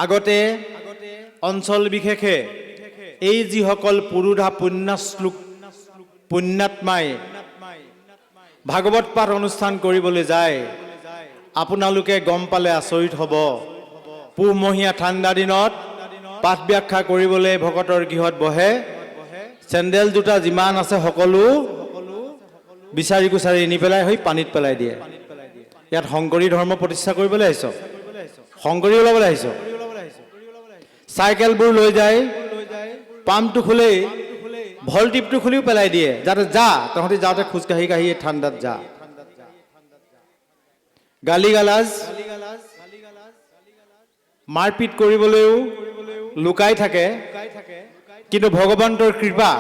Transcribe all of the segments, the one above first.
আগতে অঞ্চল বিশেষে এই যিসকল পুৰুধা পুণ্যশ্লোক পুণ্যাত্মাই ভাগৱত পাঠ অনুষ্ঠান কৰিবলৈ যায়, আপোনালোকে গম পালে আচৰিত হ'ব। পুহমহীয়া ঠাণ্ডা দিনত পাঠ ব্যাখ্যা কৰিবলৈ ভকতৰ গৃহত বহে, চেণ্ডেল জোতা যিমান আছে সকলো বিচাৰি কুচাৰি নি পেলাই হৈ পানীত পেলাই দিয়ে। ইয়াত শংকৰী ধৰ্ম প্ৰতিষ্ঠা কৰিবলৈ আহিছ, শংকৰী ওলাবলৈ আহিছ। চাইকেলবোৰ লৈ যায়, পাম্পটো খোলেই ভলটিপটো খুলিও পেলাই দিয়ে, যাতে যা তহঁতি যাওঁতে খোজকাঢ়ি কাঢ়ি ঠাণ্ডাত যা। গালি গালাজ মাৰপিট কৰিবলৈও লুকাই থাকে, কিন্তু ভগৱন্তৰ কৃপা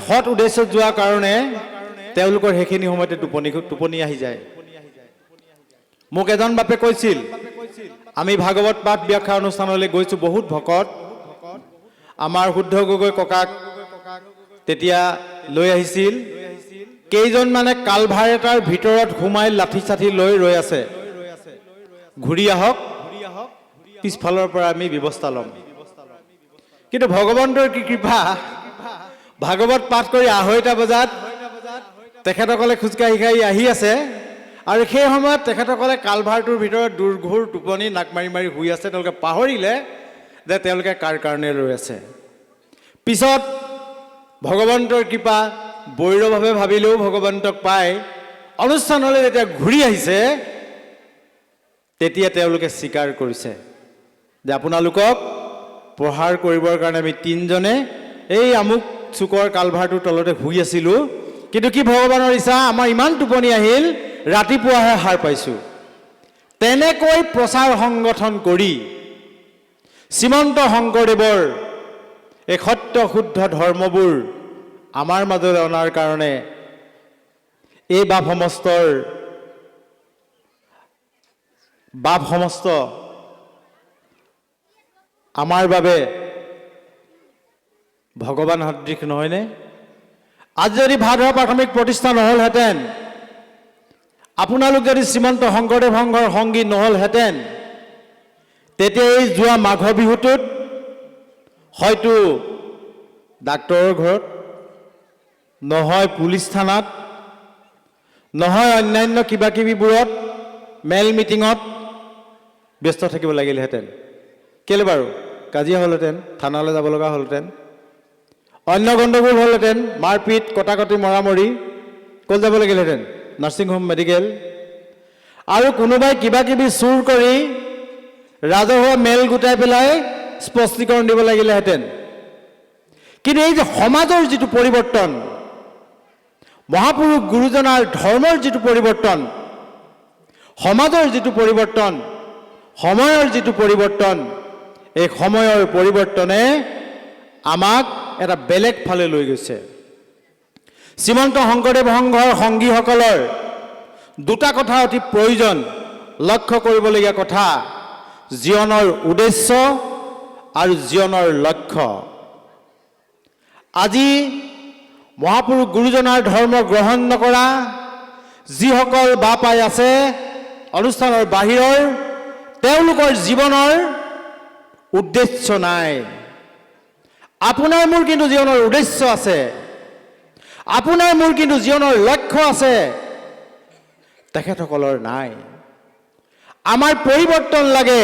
সৎ উদ্দেশ্যত যোৱাৰ কাৰণে তেওঁলোকৰ সেইখিনি সময়তে টোপনি আহি যায়। মোক এজন বাপে কৈছিল, আমি ভাগৱত পাঠ ব্যাখ্যা অনুষ্ঠানলৈ গৈছোঁ, বহুত ভকত আমাৰ শুদ্ধ গগৈ ককাক তেতিয়া লৈ আহিছিল। কেইজন মানে কালভাৰ এটাৰ ভিতৰত সোমাই লাঠি চাঠি লৈ ৰৈ আছে, ঘূৰি আহক, পিছফালৰ পৰা আমি ব্যৱস্থা ল'ম। কিন্তু ভগৱন্তৰ কি কৃপা, ভাগৱত পাঠ কৰি 2:30 বজাত তেখেতসকলে খোজকাঢ়ি কাঢ়ি আহি আছে, আৰু সেই সময়ত তেখেতসকলে কালভাৰটোৰ ভিতৰত দুৰ্ঘোৰ টোপনি নাক মাৰি মাৰি শুই আছে। তেওঁলোকে পাহৰিলে যে তেওঁলোকে কাৰ কাৰণে ৰৈ আছে। পিছত ভগৱন্তৰ কৃপা বৈৰভাৱে ভাবিলেও ভগৱন্তক পাই অনুষ্ঠানলৈ যেতিয়া ঘূৰি আহিছে, তেতিয়া তেওঁলোকে স্বীকাৰ কৰিছে যে আপোনালোকক প্ৰহাৰ কৰিবৰ কাৰণে আমি 3জনে এই আমুক চুকৰ কালভাৰটোৰ তলতে শুই আছিলোঁ, কিন্তু কি ভগৱানৰ ইচ্ছা, আমাৰ ইমান টোপনি আহিল, ৰাতিপুৱাহে সাৰ পাইছোঁ। তেনেকৈ প্ৰচাৰ সংগঠন কৰি শ্ৰীমন্ত শংকৰদেৱৰ এই সত্য শুদ্ধ ধৰ্মবোৰ আমাৰ মাজলৈ অনাৰ কাৰণে এই বাপ সমস্ত আমাৰ বাবে ভগৱান সদৃশ নহয়নে? আজি যদি ভাৰতৰ প্ৰাথমিক প্ৰতিষ্ঠা নহ'লহেঁতেন, আপোনালোক যদি শ্ৰীমন্ত শংকৰদেৱ সংঘৰ সংগী নহ'লহেঁতেন, তেতিয়া এই যোৱা মাঘ বিহুটোত হয়তো ডাক্তৰৰ ঘৰত, নহয় পুলিচ থানাত, নহয় অন্যান্য কিবা কিবিবোৰত মেল মিটিঙত ব্যস্ত থাকিব লাগিলহেঁতেন। কেলে বাৰু? কাজিয়া হ'লহেঁতেন, থানালৈ যাব লগা হ'লহেঁতেন, অন্য গণ্ডগোল হ'লহেঁতেন, মাৰপিট কটাকটি মৰামৰি, ক'ত যাব লাগিলহেঁতেন? Nursing home, medical. আৰু কোনোবাই কিবা কিবি চুৰ কৰি ৰাজহুৱা মেল গোটাই পেলাই স্পষ্টীকৰণ দিব লাগিলেহেঁতেন। কিন্তু এই যে সমাজৰ যিটো পৰিৱৰ্তন, মহাপুৰুষ গুৰুজনাৰ ধৰ্মৰ যিটো পৰিৱৰ্তন, সমাজৰ যিটো পৰিৱৰ্তন, সময়ৰ যিটো পৰিৱৰ্তন, এই সময়ৰ পৰিৱৰ্তনে আমাক এটা বেলেগ ফালে লৈ গৈছে। শ্ৰীমন্ত শংকৰদেৱ সংঘৰ সংগীসকলৰ দুটা কথা অতি প্ৰয়োজন, লক্ষ্য কৰিবলগীয়া কথা: জীৱনৰ উদ্দেশ্য আৰু জীৱনৰ লক্ষ্য। আজি মহাপুৰুষ গুৰুজনাৰ ধৰ্ম গ্ৰহণ নকৰা যিসকল বাপাই আছে অনুষ্ঠানৰ বাহিৰৰ, তেওঁলোকৰ জীৱনৰ উদ্দেশ্য নাই। আপোনাৰ মোৰ কিন্তু জীৱনৰ উদ্দেশ্য আছে, আপোনাৰ মোৰ কিন্তু জীৱনৰ লক্ষ্য আছে, তেখেতসকলৰ নাই। আমাৰ পৰিৱৰ্তন লাগে।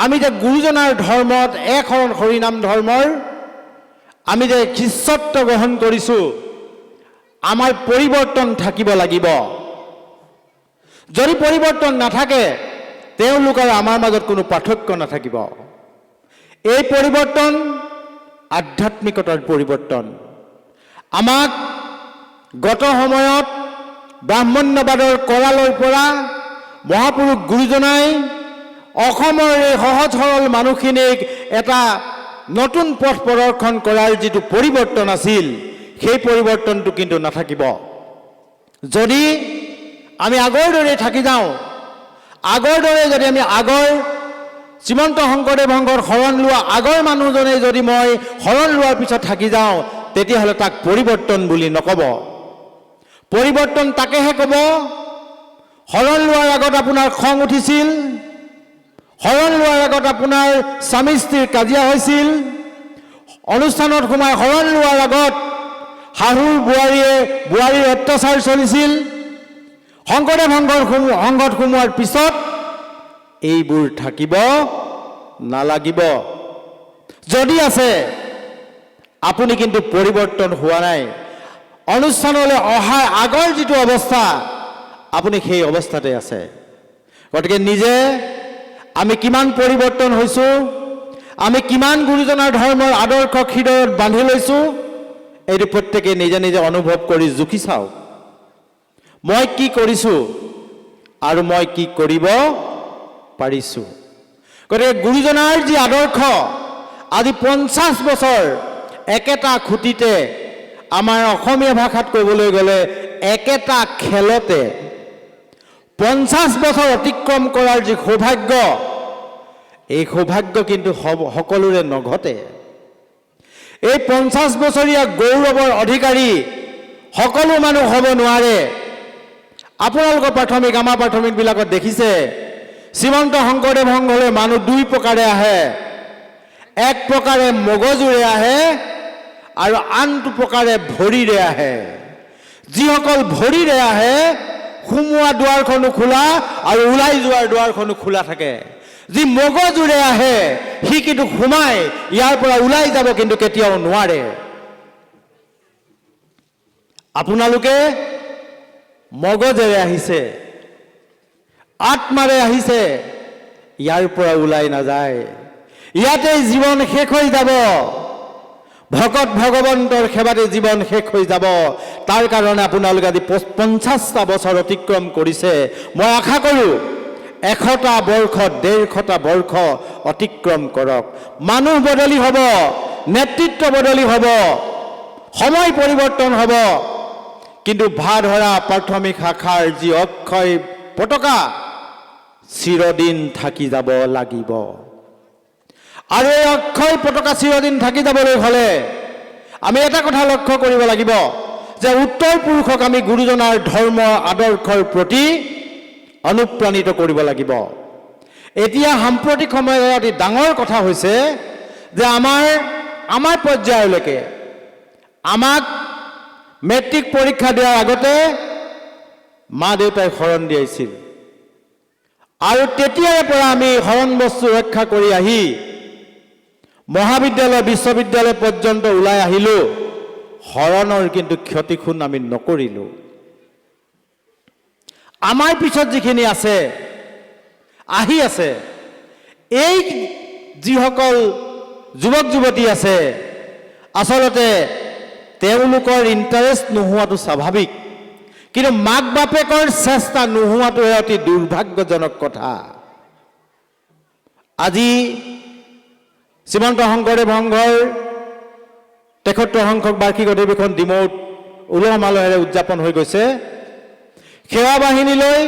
আমি যে গুৰুজনাৰ ধৰ্মত একশৰণ হৰিনাম ধৰ্মৰ আমি যে শিষ্যত্ব গ্ৰহণ কৰিছোঁ, আমাৰ পৰিৱৰ্তন থাকিব লাগিব। যদি পৰিৱৰ্তন নাথাকে, তেওঁলোক আৰু আমাৰ মাজত কোনো পাৰ্থক্য নাথাকিব। এই পৰিৱৰ্তন আধ্যাত্মিকতাৰ পৰিৱৰ্তন। আমাক গত সময়ত ব্ৰাহ্মণ্যবাদৰ কৰালৰ পৰা মহাপুৰুষ গুৰুজনাই অসমৰ এই সহজ সৰল মানুহখিনিক এটা নতুন পথ প্ৰদৰ্শন কৰাৰ যিটো পৰিৱৰ্তন আছিল, সেই পৰিৱৰ্তনটো কিন্তু নাথাকিব। যদি আমি আগৰ দৰে থাকি যাওঁ, আগৰ দৰে যদি আমি আগৰ শ্ৰীমন্ত শংকৰদেৱ সংঘৰ শৰণ লোৱা আগৰ মানুহজনে যদি মই শৰণ লোৱাৰ পিছত থাকি যাওঁ, তেতিয়াহ'লে তাক পৰিৱৰ্তন বুলি নক'ব। পৰিৱৰ্তন তাকেহে ক'ব, শৰণ লোৱাৰ আগত আপোনাৰ খং উঠিছিল, শৰণ লোৱাৰ আগত আপোনাৰ স্বামী স্ত্ৰীৰ কাজিয়া হৈছিল, অনুষ্ঠানত সোমাই শৰণ লোৱাৰ আগত শাহুৰ বোৱাৰীৰ অত্যাচাৰ চলিছিল, শংকৰদেৱ সংঘত সোমোৱাৰ পিছত এইবোৰ থাকিব নালাগিব। যদি আছে আপুনি কিন্তু পৰিৱৰ্তন হোৱা নাই। অনুষ্ঠানলৈ অহাৰ আগৰ যিটো অৱস্থা আপুনি সেই অৱস্থাতে আছে। গতিকে নিজে আমি কিমান পৰিৱৰ্তন হৈছোঁ, আমি কিমান গুৰুজনাৰ ধৰ্মৰ আদৰ্শ হৃদয়ত বান্ধি লৈছোঁ, এইটো প্ৰত্যেকে নিজে নিজে অনুভৱ কৰি জুখি চাওক। মই কি কৰিছোঁ আৰু মই কি কৰিব পাৰিছোঁ। গতিকে গুৰুজনাৰ যি আদৰ্শ আজি 50 বছৰ একেটা খুঁটিতে, আমাৰ অসমীয়া ভাষাত ক'বলৈ গ'লে একেটা খেলতে 50 বছৰ অতিক্ৰম কৰাৰ যি সৌভাগ্য, এই সৌভাগ্য কিন্তু সকলোৰে নঘটে। এই 50 বছৰীয়া গৌৰৱৰ অধিকাৰী সকলো মানুহ হ'ব নোৱাৰে। আপোনালোকৰ আমাৰ প্ৰাথমিকবিলাকত দেখিছে, শ্ৰীমন্ত শংকৰদেৱ সংঘলৈ মানুহ 2 প্ৰকাৰে আহে। এক প্ৰকাৰে মগজুৰে আহে আৰু আনটো প্ৰকাৰে ভৰিৰে আহে। যিসকল ভৰিৰে আহে সোমোৱা দুৱাৰখনো খোলা আৰু ওলাই যোৱাৰ দুৱাৰখনো খোলা থাকে। যি মগজুৰে আহে সি কিন্তু সোমাই ইয়াৰ পৰা ওলাই যাব কিন্তু কেতিয়াও নোৱাৰে। আপোনালোকে মগজেৰে আহিছে, আত্মাৰে আহিছে, ইয়াৰ পৰা ওলাই নাযায়, ইয়াতে জীৱন শেষ হৈ যাব। ভকত ভগৱন্তৰ সেৱাতে জীৱন শেষ হৈ যাব। তাৰ কাৰণে আপোনালোকে আজি 50টা বছৰ অতিক্ৰম কৰিছে। মই আশা কৰোঁ 100টা বৰ্ষ 150টা বৰ্ষ অতিক্ৰম কৰক। মানুহ বদলি হ'ব, নেতৃত্ব বদলি হ'ব, সময় পৰিৱৰ্তন হ'ব, কিন্তু ভাধৰা প্ৰাথমিক শাখাৰ যি অক্ষয় পতাকা চিৰদিন থাকি যাব লাগিব। আৰু এই অক্ষয় পতাকা চিৰদিন থাকি যাবলৈ হ'লে আমি এটা কথা লক্ষ্য কৰিব লাগিব যে উত্তৰ পুৰুষক আমি গুৰুজনাৰ ধৰ্ম আদৰ্শৰ প্ৰতি অনুপ্ৰাণিত কৰিব লাগিব। এতিয়া সাম্প্ৰতিক সময়ত অতি ডাঙৰ কথা হৈছে যে আমাৰ পৰ্যায়লৈকে আমাক মেট্ৰিক পৰীক্ষা দিয়াৰ আগতে মা দেউতাই শৰণ দিয়াইছিল, আৰু তেতিয়াৰে পৰা আমি শৰণ বস্তু ৰক্ষা কৰি আহি মহাবিদ্যালয় বিশ্ববিদ্যালয় পৰ্যন্ত ওলাই আহিলোঁ। শৰণৰ কিন্তু ক্ষতিপূৰণ আমি নকৰিলোঁ। আমাৰ পিছত যিখিনি আছে আহি আছে, এই যিসকল যুৱক যুৱতী আছে, আচলতে তেওঁলোকৰ ইণ্টাৰেষ্ট নোহোৱাটো স্বাভাৱিক, কিন্তু মাক বাপেকৰ চেষ্টা নোহোৱাটোহে অতি দুৰ্ভাগ্যজনক কথা। আজি শ্ৰীমন্ত শংকৰদেৱ সংঘৰ 73 সংখ্যক বাৰ্ষিক অধিৱেশন ডিমৌত উলহ মালহেৰে উদযাপন হৈ গৈছে। সেৱা বাহিনীলৈ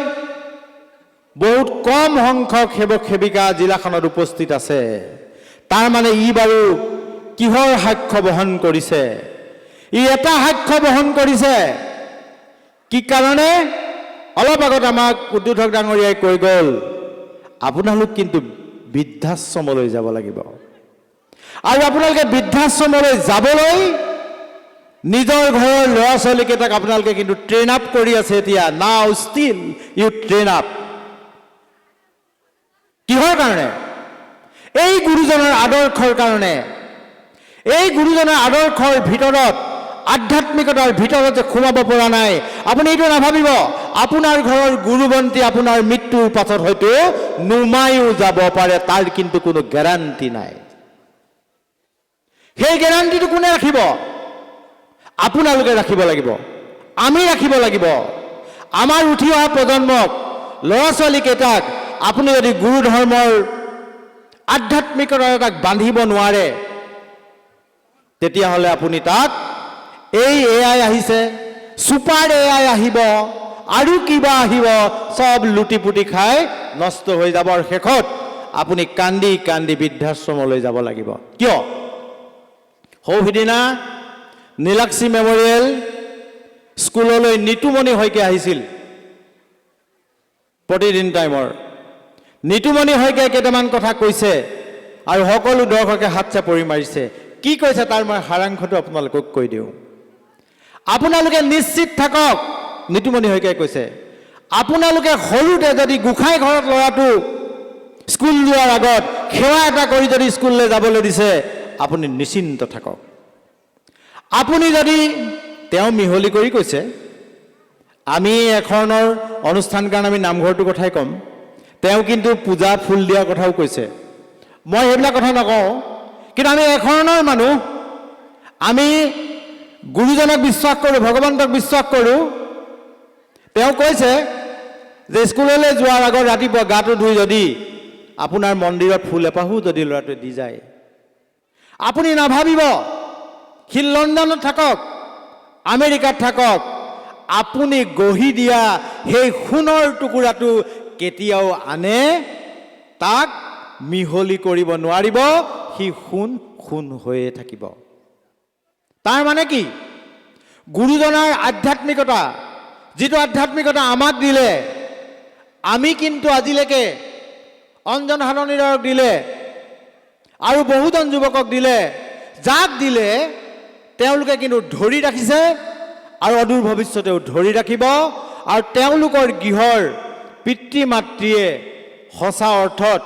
বহুত কম সংখ্যক সেৱক সেৱিকা জিলাখনত উপস্থিত আছে। তাৰ মানে ই বাৰু কিহৰ সাক্ষ্য বহন কৰিছে? ই এটা সাক্ষ্য বহন কৰিছে। কি কাৰণে? অলপ আগত আমাক উদ্বোধক ডাঙৰীয়াই কৈ গ'ল, আপোনালোক কিন্তু বৃদ্ধাশ্ৰমলৈ যাব লাগিব। আৰু আপোনালোকে বৃদ্ধাশ্ৰমলৈ যাবলৈ নিজৰ ঘৰৰ ল'ৰা ছোৱালীকেইটাক আপোনালোকে কিন্তু ট্ৰেইন আপ কৰি আছে। এতিয়া নাও ষ্টিল ইউ ট্ৰেইন আপ। কিহৰ কাৰণে? এই গুৰুজনাৰ আদৰ্শৰ কাৰণে। এই গুৰুজনাৰ আদৰ্শৰ ভিতৰত, আধ্যাত্মিকতাৰ ভিতৰত যে সোমাব পৰা নাই, আপুনি এইটো নাভাবিব আপোনাৰ ঘৰৰ গুৰুবন্তী আপোনাৰ মৃত্যুৰ পাছত হয়তো নুমায়ো যাব পাৰে, তাৰ কিন্তু কোনো গেৰাণ্টি নাই। সেই গেৰাণ্টিটো কোনে ৰাখিব? আপোনালোকে ৰাখিব লাগিব, আমি ৰাখিব লাগিব। আমাৰ উঠি অহা প্ৰজন্মক, ল'ৰা ছোৱালীকেইটাক আপুনি যদি গুৰু ধৰ্মৰ আধ্যাত্মিকতাৰ তাক বান্ধিব নোৱাৰে, তেতিয়াহ'লে আপুনি তাক এই এআই আহিছে, ছুপাৰ এআই আহিব, আৰু কিবা আহিব, চব লুটি পুটি খাই নষ্ট হৈ যাব। আৰু শেষত আপুনি কান্দি কান্দি বৃদ্ধাশ্ৰমলৈ যাব লাগিব। কিয়? সৌসিদিনা নীলাক্ষী মেমৰিয়েল স্কুললৈ নিতুমণি শইকীয়া আহিছিল প্ৰতিদিন টাইমৰ। নিতুমণি শইকীয়াই কেইটামান কথা কৈছে আৰু সকলো দৰ্শকে হাত চাপৰি মাৰিছে। কি কৈছে তাৰ মই সাৰাংশটো আপোনালোকক কৈ দিওঁ। আপোনালোকে নিশ্চিত থাকক, নিতুমণি শইকীয়াই কৈছে, আপোনালোকে সৰুতে যদি গোসাঁই ঘৰত ল'ৰাটো স্কুল যোৱাৰ আগত সেৱা এটা কৰি যদি স্কুললৈ যাবলৈ দিছে, আপুনি নিশ্চিন্ত থাকক। আপুনি যদি, তেওঁ মিহলি কৰি কৈছে, আমি এখনৰ অনুষ্ঠান কাৰণে আমি নামঘৰটোৰ কথাই ক'ম, তেওঁ কিন্তু পূজা ফুল দিয়াৰ কথাও কৈছে। মই সেইবিলাক কথা নকওঁ, কিন্তু আমি এখনৰ মানুহ, আমি গুৰুজনক বিশ্বাস কৰোঁ, ভগৱন্তক বিশ্বাস কৰোঁ। তেওঁ কৈছে যে স্কুললৈ যোৱাৰ আগত ৰাতিপুৱা গাটো ধুই যদি আপোনাৰ মন্দিৰত ফুল এপাহো যদি ল'ৰাটোৱে দি যায়, আপুনি নাভাবিব সি লণ্ডনত থাকক, আমেৰিকাত থাকক, আপুনি গঢ়ি দিয়া সেই সোণৰ টুকুৰাটো কেতিয়াও আনে তাক মিহলি কৰিব নোৱাৰিব, সি সোণ সোণ হৈয়ে থাকিব। তাৰ মানে কি? গুৰুজনাৰ আধ্যাত্মিকতা, যিটো আধ্যাত্মিকতা আমাক দিলে, আমি কিন্তু আজিলৈকে অঞ্জন হালনিদাৰক দিলে আৰু বহুজন যুৱকক দিলে, যাক দিলে তেওঁলোকে কিন্তু ধৰি ৰাখিছে আৰু অদূৰ ভৱিষ্যতেও ধৰি ৰাখিব। আৰু তেওঁলোকৰ গৃহৰ পিতৃ মাতৃয়ে সঁচা অৰ্থত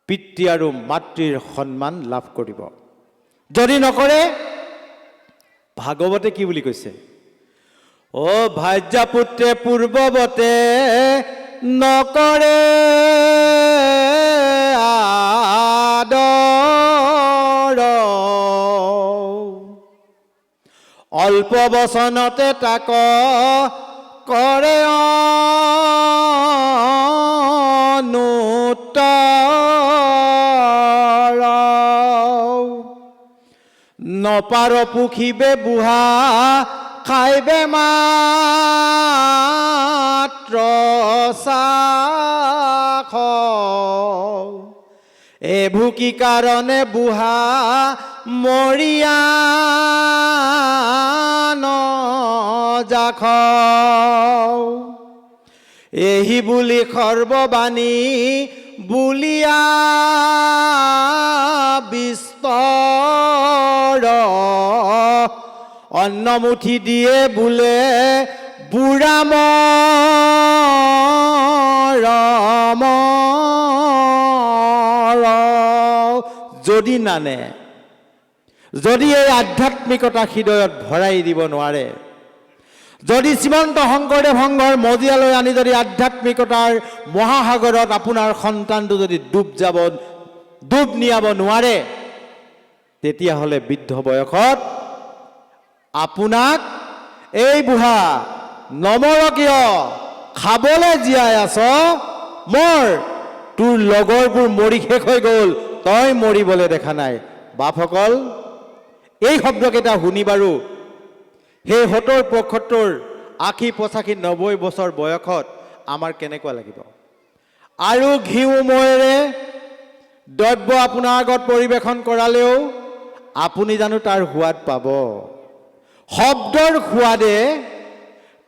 পিতৃ আৰু মাতৃৰ সন্মান লাভ কৰিব। যদি নকৰে, ভাগৱতে কি বুলি কৈছে? অ ভাৰ্যাপুত্ৰে পূৰ্বৱতে নকৰে আদৰ, অল্প বচনতে তাক কৰে অনুত্তৰ, নপাৰ পুখিবে বুঢ়া খাইবে মাত্ৰ চাখ, এইবোৰ কি কাৰণে বুঢ়া মৰিয়া নজাখ, এহি বুলি সৰ্ববাণী বুলিয়া বিস্তৰ, অন্নমুঠি দিয়ে বোলে বুঢ়া মৰম, যদি নানে, যদি এই আধ্যাত্মিকতা হৃদয়ত ভৰাই দিব নোৱাৰে, যদি শ্ৰীমন্ত শংকৰদেৱ সংঘৰ মজিয়ালৈ আনি যদি আধ্যাত্মিকতাৰ মহাসাগৰত আপোনাৰ সন্তানটো যদি ডুব নিয়াব নোৱাৰে, তেতিয়াহ'লে বৃদ্ধ বয়সত আপোনাক এই বুঢ়া নমৰ কিয়, খাবলৈ জীয়াই আছ, মৰ তোৰ লগৰবোৰ মৰি শেষ হৈ গ'ল, তই মৰিবলৈ দেখা নাই। বাপসকল, এই শব্দকেইটা শুনি বাৰু সেই 70, 75, 80, 85, 90 বছৰ বয়সত আমাৰ কেনেকুৱা লাগিব? আৰু ঘিউ ময়েৰে দ্ৰব্য আপোনাৰ আগত পৰিৱেশন কৰালেও আপুনি জানো তাৰ সোৱাদ পাব? শব্দৰ সোৱাদে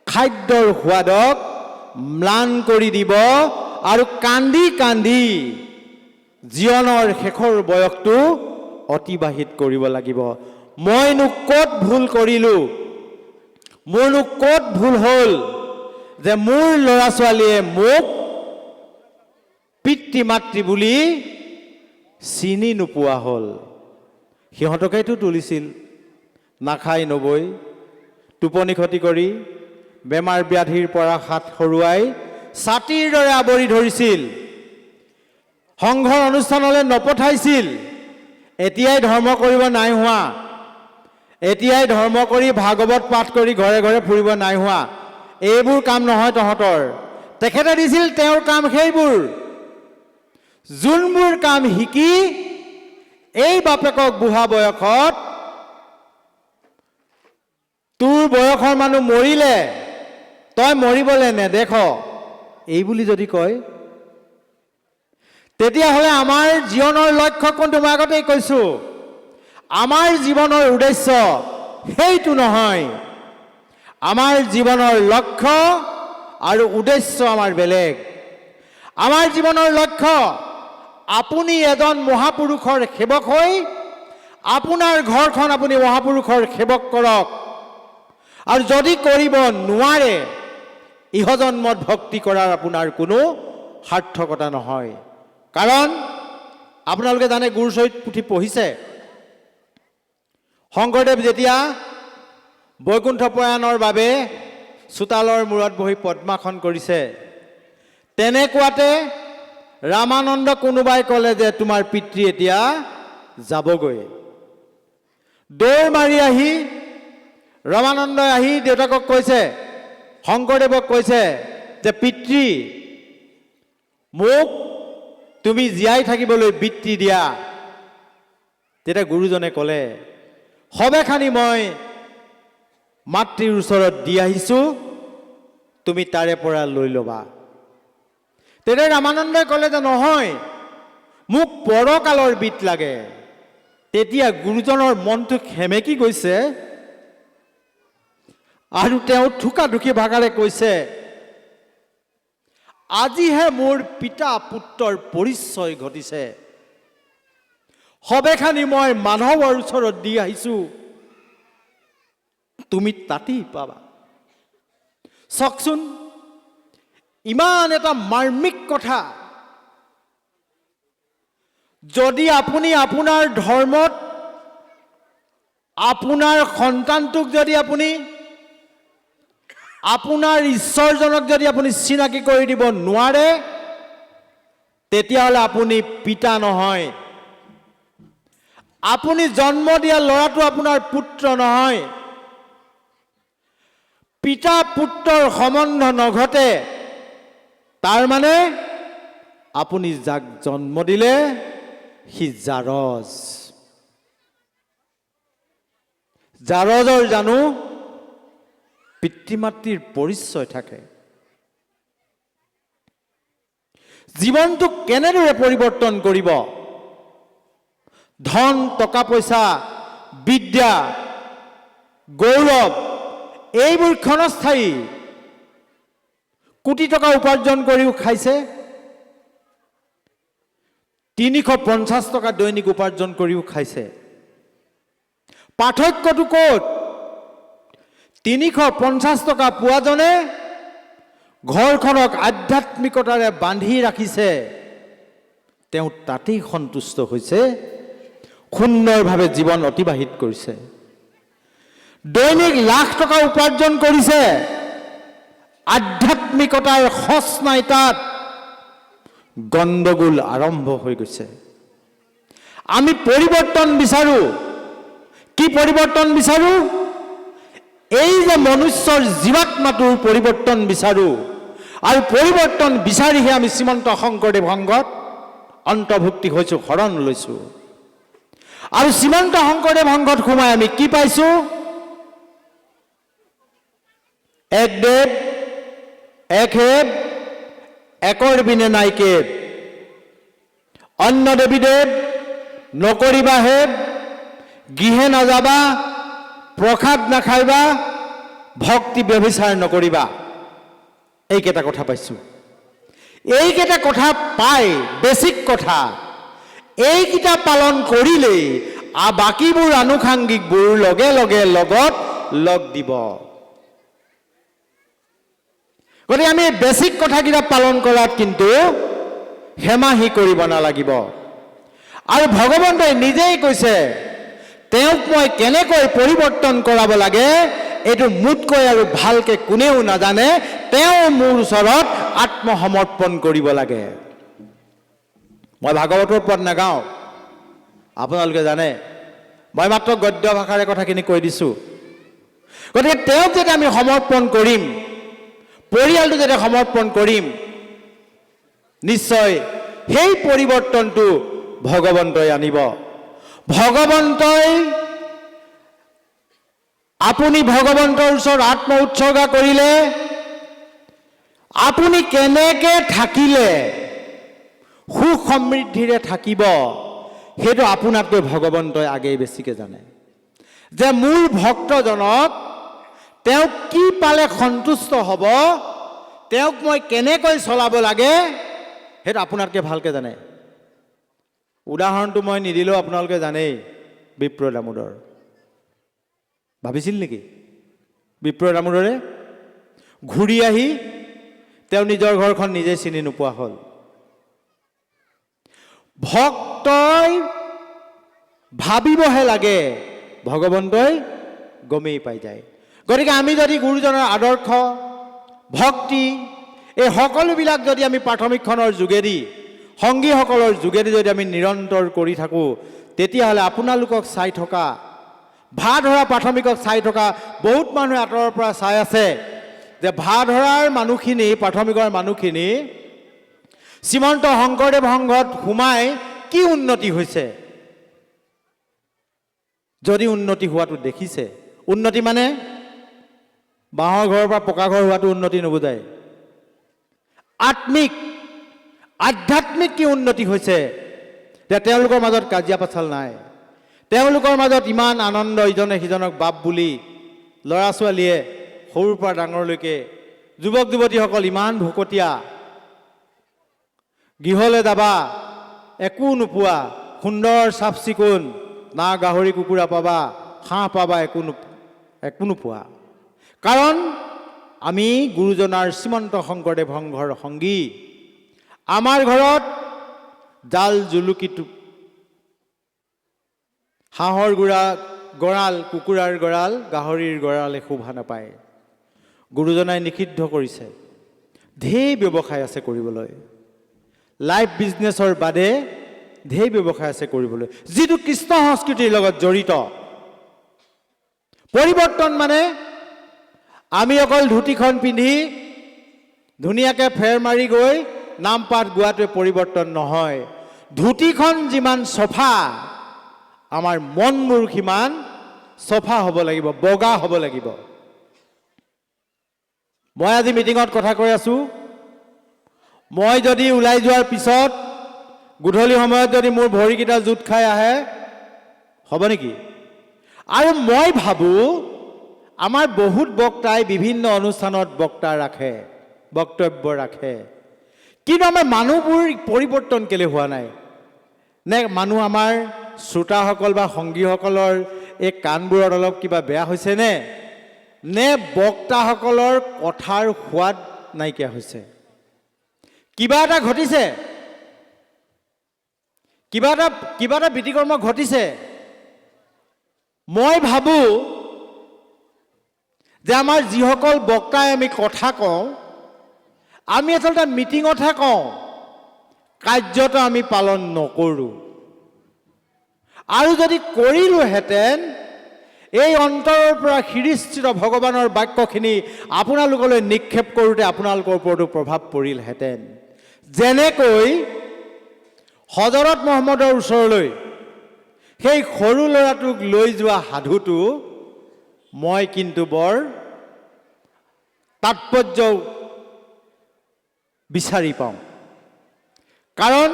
খাদ্যৰ সোৱাদক ম্লান কৰি দিব আৰু কান্দি কান্দি জীৱনৰ শেষৰ বয়সটো অতিবাহিত কৰিব লাগিব। মইনো ক'ত ভুল কৰিলোঁ, মোৰনো ক'ত ভুল হ'ল যে মোৰ ল'ৰা ছোৱালীয়ে মোক পিতৃ মাতৃ বুলি চিনি নোপোৱা হ'ল। সিহঁতকেতো তুলিছিল, নাখাই নবৈ, টোপনি ক্ষতি কৰি, বেমাৰ ব্যাধিৰ পৰা হাত সৰুৱাই ছাতিৰ দৰে আৱৰি ধৰিছিল, সংঘৰ অনুষ্ঠানলৈ নপঠাইছিল। এতিয়াই ধৰ্ম কৰিব নাই হোৱা, এতিয়াই ধৰ্ম কৰি ভাগৱত পাঠ কৰি ঘৰে ঘৰে ফুৰিব নাই হোৱা, এইবোৰ কাম নহয় তহঁতৰ। তেখেতে দিছিল তেওঁৰ কাম সেইবোৰ, যোনবোৰ কাম শিকি এই বাপেকক বুঢ়া বয়সত, তোৰ বয়সৰ মানুহ মৰিলে তই মৰিবলৈ নেদেখ, এই বুলি যদি কয়, তেতিয়াহ'লে আমাৰ জীৱনৰ লক্ষ্য কোনটো? মই আগতেই কৈছোঁ, আমাৰ জীৱনৰ উদ্দেশ্য সেইটো নহয়। আমাৰ জীৱনৰ লক্ষ্য আৰু উদ্দেশ্য আমাৰ বেলেগ। আমাৰ জীৱনৰ লক্ষ্য আপুনি এজন মহাপুৰুষৰ সেৱক হৈ আপোনাৰ ঘৰখন আপুনি মহাপুৰুষৰ সেৱক কৰক। আৰু যদি কৰিব নোৱাৰে, ইহজন্মত ভক্তি কৰাৰ আপোনাৰ কোনো সাৰ্থকতা নহয়। কাৰণ আপোনালোকে জানে, গুৰুচৰিত পুথি পঢ়িছে, শংকৰদেৱ যেতিয়া বৈকুণ্ঠ প্ৰয়াণৰ বাবে চোতালৰ মূৰত বহি পদ্মাসন কৰিছে, তেনেকুৱাতে ৰামানন্দ কোনোবাই ক'লে যে তোমাৰ পিতৃ এতিয়া যাবগৈ। দৌৰ মাৰি আহি ৰামানন্দই আহি দেউতাকক কৈছে, শংকৰদেৱক কৈছে যে পিতৃ, মোক তুমি জীয়াই থাকিবলৈ বৃত্তি দিয়া। তেতিয়া গুৰুজনে ক'লে, সবেখানি মই মাতৃৰ ওচৰত দি আহিছোঁ, তুমি তাৰে পৰা লৈ ল'বা। তেতিয়া ৰামানন্দই ক'লে যে নহয়, মোক পৰকালৰ বিত লাগে। তেতিয়া গুৰুজনৰ মনটো সেমেকি গৈছে আৰু তেওঁ থোকাথুকি ভাষাৰে কৈছে, আজিহে মোৰ পিতা পুত্ৰৰ পৰিচয় ঘটিছে। সবেখানি মই মানুহৰ ওচৰত দি আহিছোঁ, তুমি তাতেই পাবা। চাওকচোন, ইমান এটা মাৰ্মিক কথা। যদি আপুনি আপোনাৰ ধৰ্মত আপোনাৰ সন্তানটোক যদি আপুনি আপোনাৰ ঈশ্বৰজনক যদি আপুনি চিনাকি কৰি দিব নোৱাৰে, তেতিয়াহ'লে আপুনি পিতা নহয়। আপুনি জন্ম দিয়া ল'ৰাটো আপোনাৰ পুত্ৰ নহয়। পিতা পুত্ৰৰ সম্বন্ধ নঘটে, তাৰ মানে আপুনি যাক জন্ম দিলে সি জাৰজ। জাৰজৰ জানো পিতৃ মাতৃৰ পৰিচয় থাকে? জীৱনটোক কেনেদৰে পৰিৱৰ্তন কৰিব? ধন, টকা পইচা, বিদ্যা, গৌৰৱ, এইবোৰ ক্ষণস্থায়ী। কোটি টকা উপাৰ্জন কৰিও খাইছে, 350 টকা দৈনিক উপাৰ্জন কৰিও খাইছে। পাৰ্থক্যটো ক'ত? 350 টকা পোৱাজনে ঘৰখনক আধ্যাত্মিকতাৰে বান্ধি ৰাখিছে, তেওঁ তাতেই সন্তুষ্ট হৈছে, সুন্দৰভাৱে জীৱন অতিবাহিত কৰিছে। দৈনিক লাখ টকা উপাৰ্জন কৰিছে, আধ্যাত্মিকতাৰ খচ নাই তাত, গণ্ডগোল আৰম্ভ হৈ গৈছে। আমি পৰিৱৰ্তন বিচাৰোঁ। কি পৰিৱৰ্তন বিচাৰোঁ? এই যে মনুষ্যৰ জীৱাত্মাটোৰ পৰিৱৰ্তন বিচাৰোঁ। আৰু পৰিৱৰ্তন বিচাৰিহে আমি শ্ৰীমন্ত শংকৰদেৱ সংঘত অন্তৰ্ভুক্তি হৈছোঁ, শৰণ লৈছোঁ। আৰু শ্ৰীমন্ত শংকৰদেৱ সংঘত সোমাই আমি কি পাইছোঁ? এক দেৱ, এক হেব, একৰ বিনে নাই কেব। অন্য দেৱী দেৱ নকৰিবা হেব, গৃহে নাযাবা, প্ৰসাদ নাখাইবা, ভক্তি ব্যভিচাৰ নকৰিবা। এইকেইটা কথা পাইছোঁ। এইকেইটা কথা পাই, বেছিক কথা, এইকেইটা পালন কৰিলেই বাকীবোৰ আনুষাংগিকবোৰ লগে লগে লগত লগ দিব। গতিকে আমি বেছিক কথাকেইটা পালন কৰাত কিন্তু হেমাহি কৰিব নালাগিব। আৰু ভগৱন্তই নিজেই কৈছে, তেওঁক মই কেনেকৈ পৰিৱৰ্তন কৰাব লাগে, এইটো মোতকৈ আৰু ভালকৈ কোনেও নাজানে। তেওঁ মোৰ ওচৰত আত্মসমৰ্পণ কৰিব লাগে। মই ভাগৱতৰ পদ নাগাওঁ, আপোনালোকে জানে। মই মাত্ৰ গদ্য ভাষাৰে কথাখিনি কৈ দিছোঁ। গতিকে তেওঁক যেতিয়া আমি সমৰ্পণ কৰিম, পৰিয়ালটো যেতিয়া সমৰ্পণ কৰিম, নিশ্চয় সেই পৰিৱৰ্তনটো ভগৱন্তই আনিব। ভগৱন্তই, আপুনি ভগৱন্তৰ ওচৰত আত্ম উৎসৰ্গা কৰিলে, আপুনি কেনেকৈ থাকিলে সুখ সমৃদ্ধিৰে থাকিব, সেইটো আপোনাতকৈ ভগৱন্তই আগেই বেছিকৈ জানে। যে মোৰ ভক্তজনক তেওঁক কি পালে সন্তুষ্ট হ'ব, তেওঁক মই কেনেকৈ চলাব লাগে, সেইটো আপোনাতকৈ ভালকৈ জানে। উদাহৰণটো মই নিদিলেও আপোনালোকে জানেই, বিপ্ৰ দামোদৰ। ভাবিছিল নেকি বিপ্ৰ দামোদৰে ঘূৰি আহি তেওঁ নিজৰ ঘৰখন নিজে চিনি নোপোৱা হ'ল? ভক্তই ভাবিবহে লাগে, ভগৱন্তই গমেই পাই যায়। গতিকে আমি যদি গুৰুজনৰ আদৰ্শ, ভক্তি, এই সকলোবিলাক যদি আমি প্ৰাথমিকখনৰ যোগেদি, সংগীসকলৰ যোগেদি যদি আমি নিৰন্তৰ কৰি থাকোঁ, তেতিয়াহ'লে আপোনালোকক চাই থকা, ভাধৰা প্ৰাথমিকক চাই থকা বহুত মানুহে আঁতৰৰ পৰা চাই আছে যে ভাধৰাৰ মানুহখিনি, প্ৰাথমিকৰ মানুহখিনি শ্ৰীমন্ত শংকৰদেৱ সংঘত সোমাই কি উন্নতি হৈছে? যদি উন্নতি হোৱাটো দেখিছে, উন্নতি মানে বাঁহৰ ঘৰৰ পৰা পকা ঘৰ হোৱাটো উন্নতি নুবুজায়। আধ্যাত্মিক কি উন্নতি হৈছে? যে তেওঁলোকৰ মাজত কাজিয়া পাচাল নাই, তেওঁলোকৰ মাজত ইমান আনন্দ, ইজনে সিজনক বাপ বুলি, ল'ৰা ছোৱালীয়ে সৰুৰ পৰা ডাঙৰলৈকে, যুৱক যুৱতীসকল ইমান ভকতীয়া, গৃহলৈ যাবা একো নোপোৱা, সুন্দৰ চাফ চিকুণ, না গাহৰি কুকুৰা পাবা, হাঁহ পাবা, একো নোপোৱা। কাৰণ আমি গুৰুজনাৰ শ্ৰীমন্ত শংকৰদেৱ সংঘৰ সংগী। আমাৰ ঘৰত জাল জুলুকিটো, হাঁহৰ গঁৰাল, কুকুৰাৰ গঁৰাল, গাহৰিৰ গঁৰালে শোভা নাপায়। গুৰুজনাই নিষিদ্ধ কৰিছে। ঢেৰ ব্যৱসায় আছে কৰিবলৈ, লাইফ বিজনেছৰ বাদে ঢেৰ ব্যৱসায় আছে কৰিবলৈ, যিটো কৃষ্ণ সংস্কৃতিৰ লগত জড়িত। পৰিৱৰ্তন মানে আমি অকল ধুতিখন পিন্ধি ধুনীয়াকৈ ফেৰ মাৰি গৈ নাম পাঠ গোৱাটোৱে পৰিৱৰ্তন নহয়। ধুতিখন যিমান চফা, আমাৰ মনবোৰ সিমান চফা হ'ব লাগিব, বগা হ'ব লাগিব। মই আজি মিটিঙত কথা কৈ আছোঁ, মই যদি ওলাই যোৱাৰ পিছত গধূলি সময়ত যদি মোৰ ভৰিকেইটা জোঁট খাই আহে, হ'ব নেকি? আৰু মই ভাবোঁ আমাৰ বহুত বক্তাই বিভিন্ন অনুষ্ঠানত বক্তব্য ৰাখে, কিন্তু আমাৰ মানুহবোৰ পৰিৱৰ্তন কেলৈ হোৱা নাই? নে মানুহ আমাৰ শ্ৰোতাসকল বা সংগীসকলৰ এই কাণবোৰত অলপ কিবা বেয়া হৈছে নে বক্তাসকলৰ কথাৰ সোৱাদ নাইকিয়া হৈছে? কিবা এটা ঘটিছে, কিবা এটা বিধিকৰ্ম ঘটিছে। মই ভাবোঁ যে আমাৰ যিসকল বক্তাই আমি কথা কওঁ, আমি আচলতে মিটিঙতহে কওঁ, কাৰ্যত আমি পালন নকৰোঁ। আৰু যদি কৰিলোহেঁতেন, এই অন্তৰৰ পৰা শিৰিষ্ঠিত ভগৱানৰ বাক্যখিনি আপোনালোকলৈ নিক্ষেপ কৰোঁতে আপোনালোকৰ ওপৰতো প্ৰভাৱ পৰিলহেঁতেন। যেনেকৈ হজৰত মহম্মদৰ ওচৰলৈ সেই সৰু ল'ৰাটোক লৈ যোৱা সাধুটো মই কিন্তু বৰ তাৎপৰ্য বিচাৰি পাওঁ। কাৰণ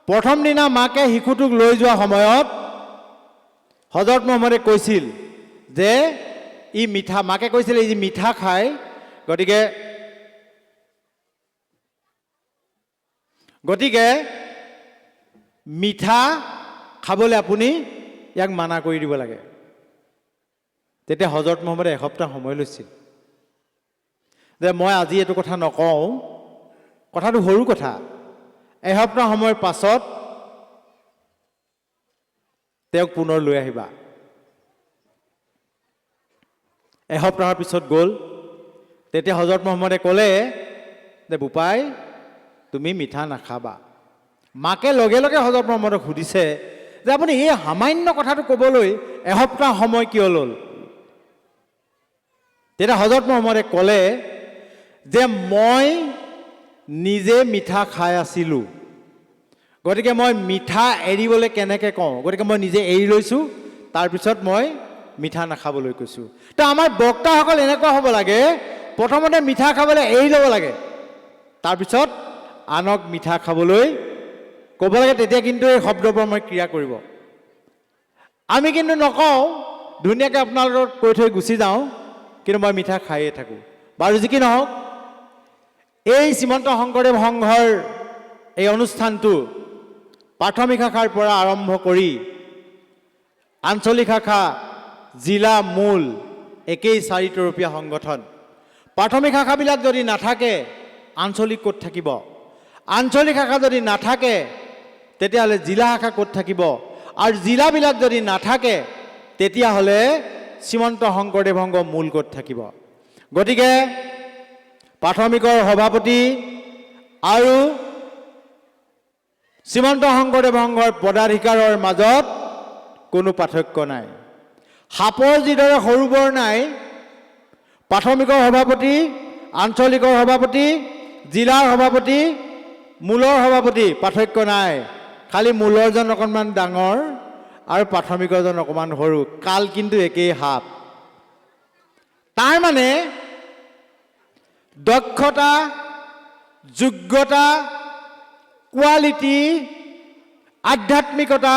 প্ৰথম দিনা মাকে শিশুটোক লৈ যোৱা সময়ত হজৰত মহম্মদে কৈছিল যে ই মিঠা, মাকে কৈছিল ই মিঠা খায়, গতিকে মিঠা খাবলৈ আপুনি ইয়াক মানা কৰি দিব লাগে। তেতিয়া হজৰত মহম্মদে এসপ্তাহ সময় লৈছিল যে মই আজি এইটো কথা নকওঁ, কথাটো সৰু কথা, এসপ্তাহ সময়ৰ পাছত তেওঁক পুনৰ লৈ আহিবা। এসপ্তাহৰ পিছত গ'ল। তেতিয়া হজৰত মহম্মদে ক'লে যে বোপাই তুমি মিঠা নাখাবা। মাকে লগে লগে হজৰত মহম্মদক সুধিছে যে আপুনি এই সামান্য কথাটো ক'বলৈ এসপ্তাহ সময় কিয় ল'ল? তেতিয়া হজৰত মহম্মদে ক'লে যে মই নিজে মিঠা খাই আছিলোঁ, গতিকে মই মিঠা এৰিবলৈ কেনেকৈ কওঁ, গতিকে মই নিজে এৰি লৈছোঁ, তাৰপিছত মই মিঠা নাখাবলৈ কৈছোঁ। তো আমাৰ বক্তাসকল এনেকুৱা হ'ব লাগে, প্ৰথমতে মিঠা খাবলৈ এৰি ল'ব লাগে, তাৰপিছত আনক মিঠা খাবলৈ ক'ব লাগে, তেতিয়া কিন্তু এই শব্দবোৰ মই ক্ৰিয়া কৰিব। আমি কিন্তু নকওঁ, ধুনীয়াকৈ আপোনালোকক কৈ থৈ গুচি যাওঁ, কিন্তু মই মিঠা খায়ে থাকোঁ। বাৰু যি কি নহওক, এই শ্ৰীমন্ত শংকৰদেৱ সংঘৰ এই অনুষ্ঠানটো প্ৰাথমিক শাখাৰ পৰা আৰম্ভ কৰি আঞ্চলিক শাখা জিলা মূল একেই 4 তৰপীয়া সংগঠন প্ৰাথমিক শাখাবিলাক যদি নাথাকে আঞ্চলিক ক'ত থাকিব আঞ্চলিক শাখা যদি নাথাকে তেতিয়াহ'লে জিলা শাখা ক'ত থাকিব আৰু জিলাবিলাক যদি নাথাকে তেতিয়াহ'লে শ্ৰীমন্ত শংকৰদেৱ সংঘ মূল ক'ত থাকিব গতিকে প্ৰাথমিকৰ সভাপতি আৰু শ্ৰীমন্ত শংকৰদেৱ সংঘৰ পদাধিকাৰৰ মাজত কোনো পাৰ্থক্য নাই সাপৰ যিদৰে সৰু বৰ নাই প্ৰাথমিকৰ সভাপতি আঞ্চলিকৰ সভাপতি জিলাৰ সভাপতি মূলৰ সভাপতি পাৰ্থক্য নাই খালি মূলৰজন অকণমান ডাঙৰ আৰু প্ৰাথমিকৰজন অকণমান সৰু কাল কিন্তু একেই সাপ তাৰ মানে দক্ষতা যোগ্যতা কোৱালিটি আধ্যাত্মিকতা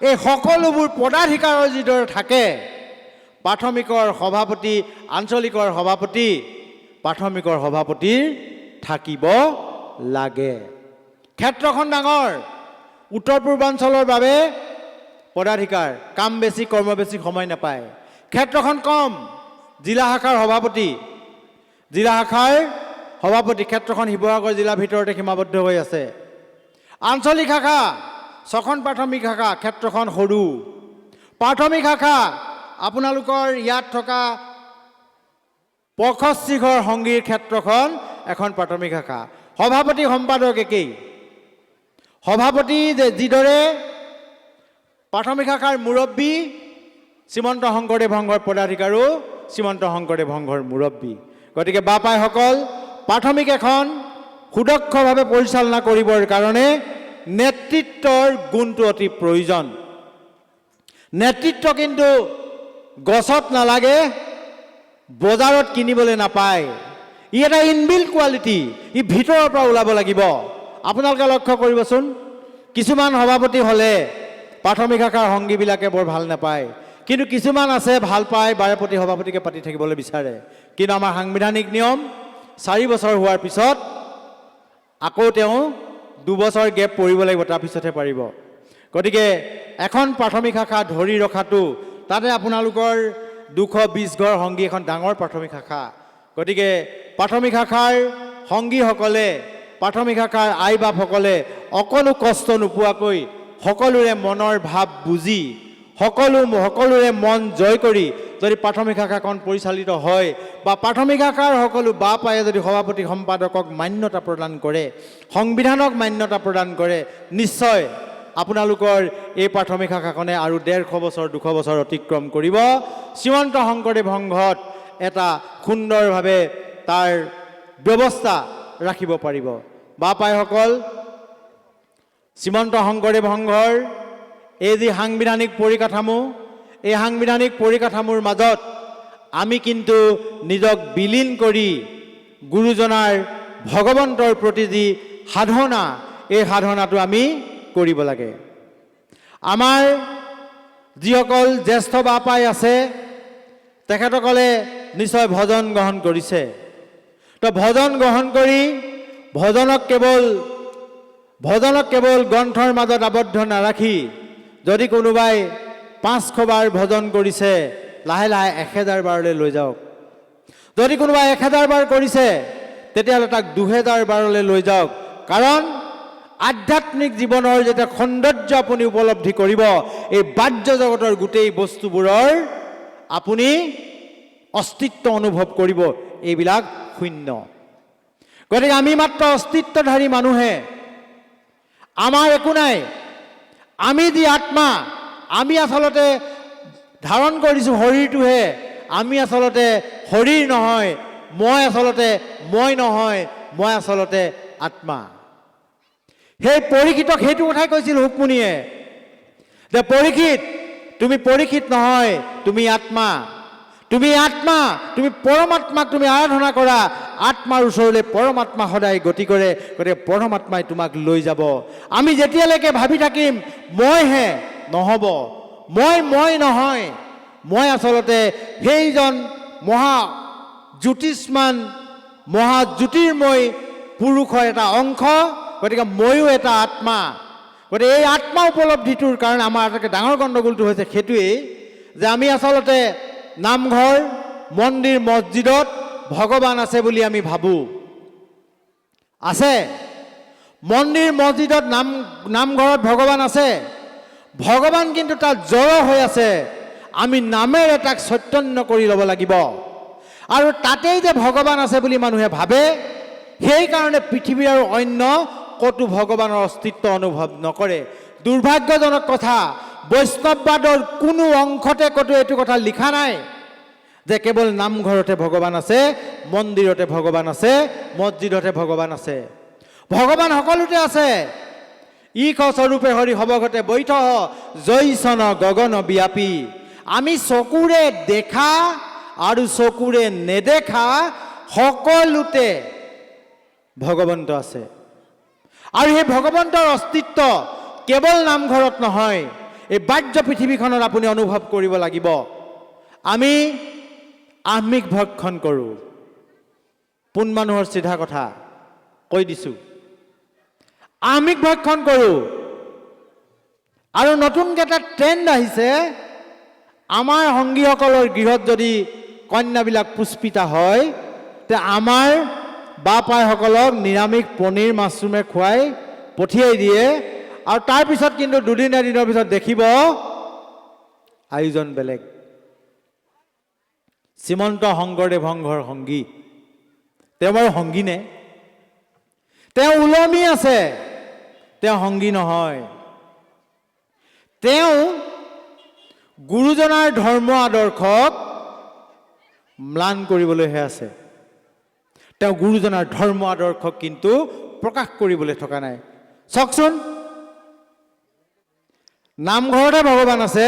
এই সকলোবোৰ পদাধিকাৰৰ যিদৰে থাকে প্ৰাথমিকৰ সভাপতি আঞ্চলিকৰ সভাপতি প্ৰাথমিকৰ সভাপতিৰ থাকিব লাগে ক্ষেত্ৰখন ডাঙৰ উত্তৰ পূৰ্বাঞ্চলৰ বাবে পদাধিকাৰ কাম বেছি কৰ্ম বেছি সময় নাপায় ক্ষেত্ৰখন কম জিলা শাখাৰ সভাপতি জিলা শাখাৰ সভাপতি ক্ষেত্ৰখন শিৱসাগৰ জিলাৰ ভিতৰতে সীমাবদ্ধ হৈ আছে আঞ্চলিক শাখা 6খন প্ৰাথমিক শাখা ক্ষেত্ৰখন সৰু প্ৰাথমিক শাখা আপোনালোকৰ ইয়াত থকা 65 সংগীৰ ক্ষেত্ৰখন এখন প্ৰাথমিক শাখা সভাপতি সম্পাদক একেই সভাপতি যিদৰে প্ৰাথমিক শাখাৰ মুৰব্বী শ্ৰীমন্ত শংকৰদেৱ সংঘৰ পদাধিকাৰো শ্ৰীমন্ত শংকৰদেৱ সংঘৰ মুৰব্বী গতিকে বাপাইসকল প্ৰাথমিক এখন সুদক্ষভাৱে পৰিচালনা কৰিবৰ কাৰণে নেতৃত্বৰ গুণটো অতি প্ৰয়োজন নেতৃত্ব কিন্তু গছত নালাগে বজাৰত কিনিবলৈ নাপায় ই এটা ইনবিল্ট কোৱালিটি ই ভিতৰৰ পৰা ওলাব লাগিব আপোনালোকে লক্ষ্য কৰিবচোন কিছুমান সভাপতি হ'লে প্ৰাথমিক শাখাৰ সংগীবিলাকে বৰ ভাল নাপায় কিন্তু কিছুমান আছে ভাল পায় বাৰেপতি সভাপতিকে পাতি থাকিবলৈ বিচাৰে কিন্তু আমাৰ সাংবিধানিক নিয়ম 4 বছৰ হোৱাৰ পিছত আকৌ তেওঁ 2 বছৰ গেপ পৰিব লাগিব তাৰ পিছতহে পাৰিব গতিকে এখন প্ৰাথমিক শাখা ধৰি ৰখাটো তাতে আপোনালোকৰ 220 ঘৰ সংগী এখন ডাঙৰ প্ৰাথমিক শাখা গতিকে প্ৰাথমিক শাখাৰ সংগীসকলে প্ৰাথমিক শাখাৰ আই বাপসকলে অকণো কষ্ট নোপোৱাকৈ সকলোৰে মনৰ ভাৱ বুজি সকলোৰে মন জয় কৰি যদি প্ৰাথমিক শাখাখন পৰিচালিত হয় বা প্ৰাথমিক শাখাৰ সকলো বাপায়ে যদি সভাপতি সম্পাদকক মান্যতা প্ৰদান কৰে সংবিধানক মান্যতা প্ৰদান কৰে নিশ্চয় আপোনালোকৰ এই প্ৰাথমিক শাখাখনে আৰু 150 বছৰ 200 বছৰ অতিক্ৰম কৰিব শ্ৰীমন্ত শংকৰদেৱ সংঘত এটা সুন্দৰভাৱে তাৰ ব্যৱস্থা ৰাখিব পাৰিব বাপাইসকল শ্ৰীমন্ত শংকৰদেৱ সংঘৰ এই যি সাংবিধানিক পৰিকাঠামো এই সাংবিধানিক পৰিকাঠামোৰ মাজত আমি কিন্তু নিজক বিলীন কৰি গুৰুজনাৰ ভগৱন্তৰ প্ৰতি যি সাধনা এই সাধনাটো আমি কৰিব লাগে আমাৰ যিসকল জ্যেষ্ঠ বাপাই আছে তেখেতসকলে নিশ্চয় ভজন গ্ৰহণ কৰিছে তো ভজন গ্ৰহণ কৰি ভজনক কেৱল গ্ৰন্থৰ মাজত আবদ্ধ নাৰাখি যদি কোনোবাই 500 বাৰ ভজন কৰিছে লাহে লাহে 1000 বাৰলৈ লৈ যাওক যদি কোনোবাই 1000 বাৰ কৰিছে তেতিয়াহ'লে তাক 2000 বাৰলৈ লৈ যাওক কাৰণ আধ্যাত্মিক জীৱনৰ যেতিয়া সৌন্দৰ্য আপুনি উপলব্ধি কৰিব এই বাহ্য জগতৰ গোটেই বস্তুবোৰৰ আপুনি অস্তিত্ব অনুভৱ কৰিব এইবিলাক শূন্য গতিকে আমি মাত্ৰ অস্তিত্বধাৰী মানুহে আমাৰ একো নাই আমি যি আত্মা আমি আচলতে ধাৰণ কৰিছোঁ শৰীৰটোহে আমি আচলতে শৰীৰ নহয় মই আচলতে আত্মা সেই পৰীক্ষিতক সেইটো কথাই কৈছিল ৰুক্মিণীয়ে যে পৰীক্ষিত তুমি পৰীক্ষিত নহয় তুমি আত্মা তুমি পৰমাত্মাক তুমি আৰাধনা কৰা আত্মাৰ ওচৰলৈ পৰমাত্মা সদায় গতি কৰে গতিকে পৰমাত্মাই তোমাক লৈ যাব আমি যেতিয়ালৈকে ভাবি থাকিম মইহে নহ'ব মই নহয় মই আচলতে সেইজন মহা জ্যোতিষ্মান মহা জ্যোতিৰ্ময় পুৰুষৰ এটা অংশ গতিকে ময়ো এটা আত্মা। গতিকে এই আত্মা উপলব্ধিটোৰ কাৰণে আমাৰ আটাইতকৈ ডাঙৰ গণ্ডগোলটো হৈছে সেইটোৱেই যে আমি আচলতে নামঘৰ, মন্দিৰ, মছজিদত ভগৱান আছে বুলি আমি ভাবোঁ। আছে, মন্দিৰ মছজিদত নামঘৰত ভগৱান আছে। ভগৱান কিন্তু তাত জড় হৈ আছে। আমি নামেৰে তাক চৈতন্য কৰি ল'ব লাগিব। আৰু তাতেই যে ভগৱান আছে বুলি মানুহে ভাবে, সেইকাৰণে পৃথিৱীৰ আৰু অন্য ক'তো ভগৱানৰ অস্তিত্ব অনুভৱ নকৰে। দুৰ্ভাগ্যজনক কথা, বৈষ্ণৱবাদৰ কোনো অংশতে ক'তো এইটো কথা লিখা নাই যে কেৱল নামঘৰতে ভগৱান আছে, মন্দিৰতে ভগৱান আছে, মছজিদতে ভগৱান আছে। ভগৱান সকলোতে আছে। ঈশ স্বৰূপে হৰি সবগতে বৈঠ জৈচন গগন ব্যাপী। আমি চকুৰে দেখা আৰু চকুৰে নেদেখা সকলোতে ভগৱন্ত আছে। আৰু সেই ভগৱন্তৰ অস্তিত্ব কেৱল নামঘৰত নহয়, এই বাহ্য পৃথিৱীখনত আপুনি অনুভৱ কৰিব লাগিব। আমি আহ্মিক ভক্ষণ কৰোঁ। পোন মানুহৰ চিধা কথা কৈ দিছোঁ, আহ্মিক ভক্ষণ কৰোঁ। আৰু নতুনকৈ এটা ট্ৰেণ্ড আহিছে, আমাৰ সংগীসকলৰ গৃহত যদি কন্যাবিলাক পুষ্পিতা হয়, তে আমাৰ বাপাইসকলক নিৰামিষ পনীৰ মাছৰুমে খুৱাই পঠিয়াই দিয়ে। আৰু তাৰপিছত কিন্তু দুদিন এদিনৰ পিছত দেখিব আয়োজন বেলেগ। শ্ৰীমন্ত শংকৰদেৱ সংঘৰ সংগী, তেওঁ বাৰু সংগী নে? তেওঁ ওলমি আছে, তেওঁ সংগী নহয়। তেওঁ গুৰুজনাৰ ধৰ্ম আদৰ্শক ম্লান কৰিবলৈহে আছে। তেওঁ গুৰুজনাৰ ধৰ্ম আদৰ্শক কিন্তু প্ৰকাশ কৰিবলৈ থকা নাই। চাওকচোন, নামঘৰতে ভগৱান আছে,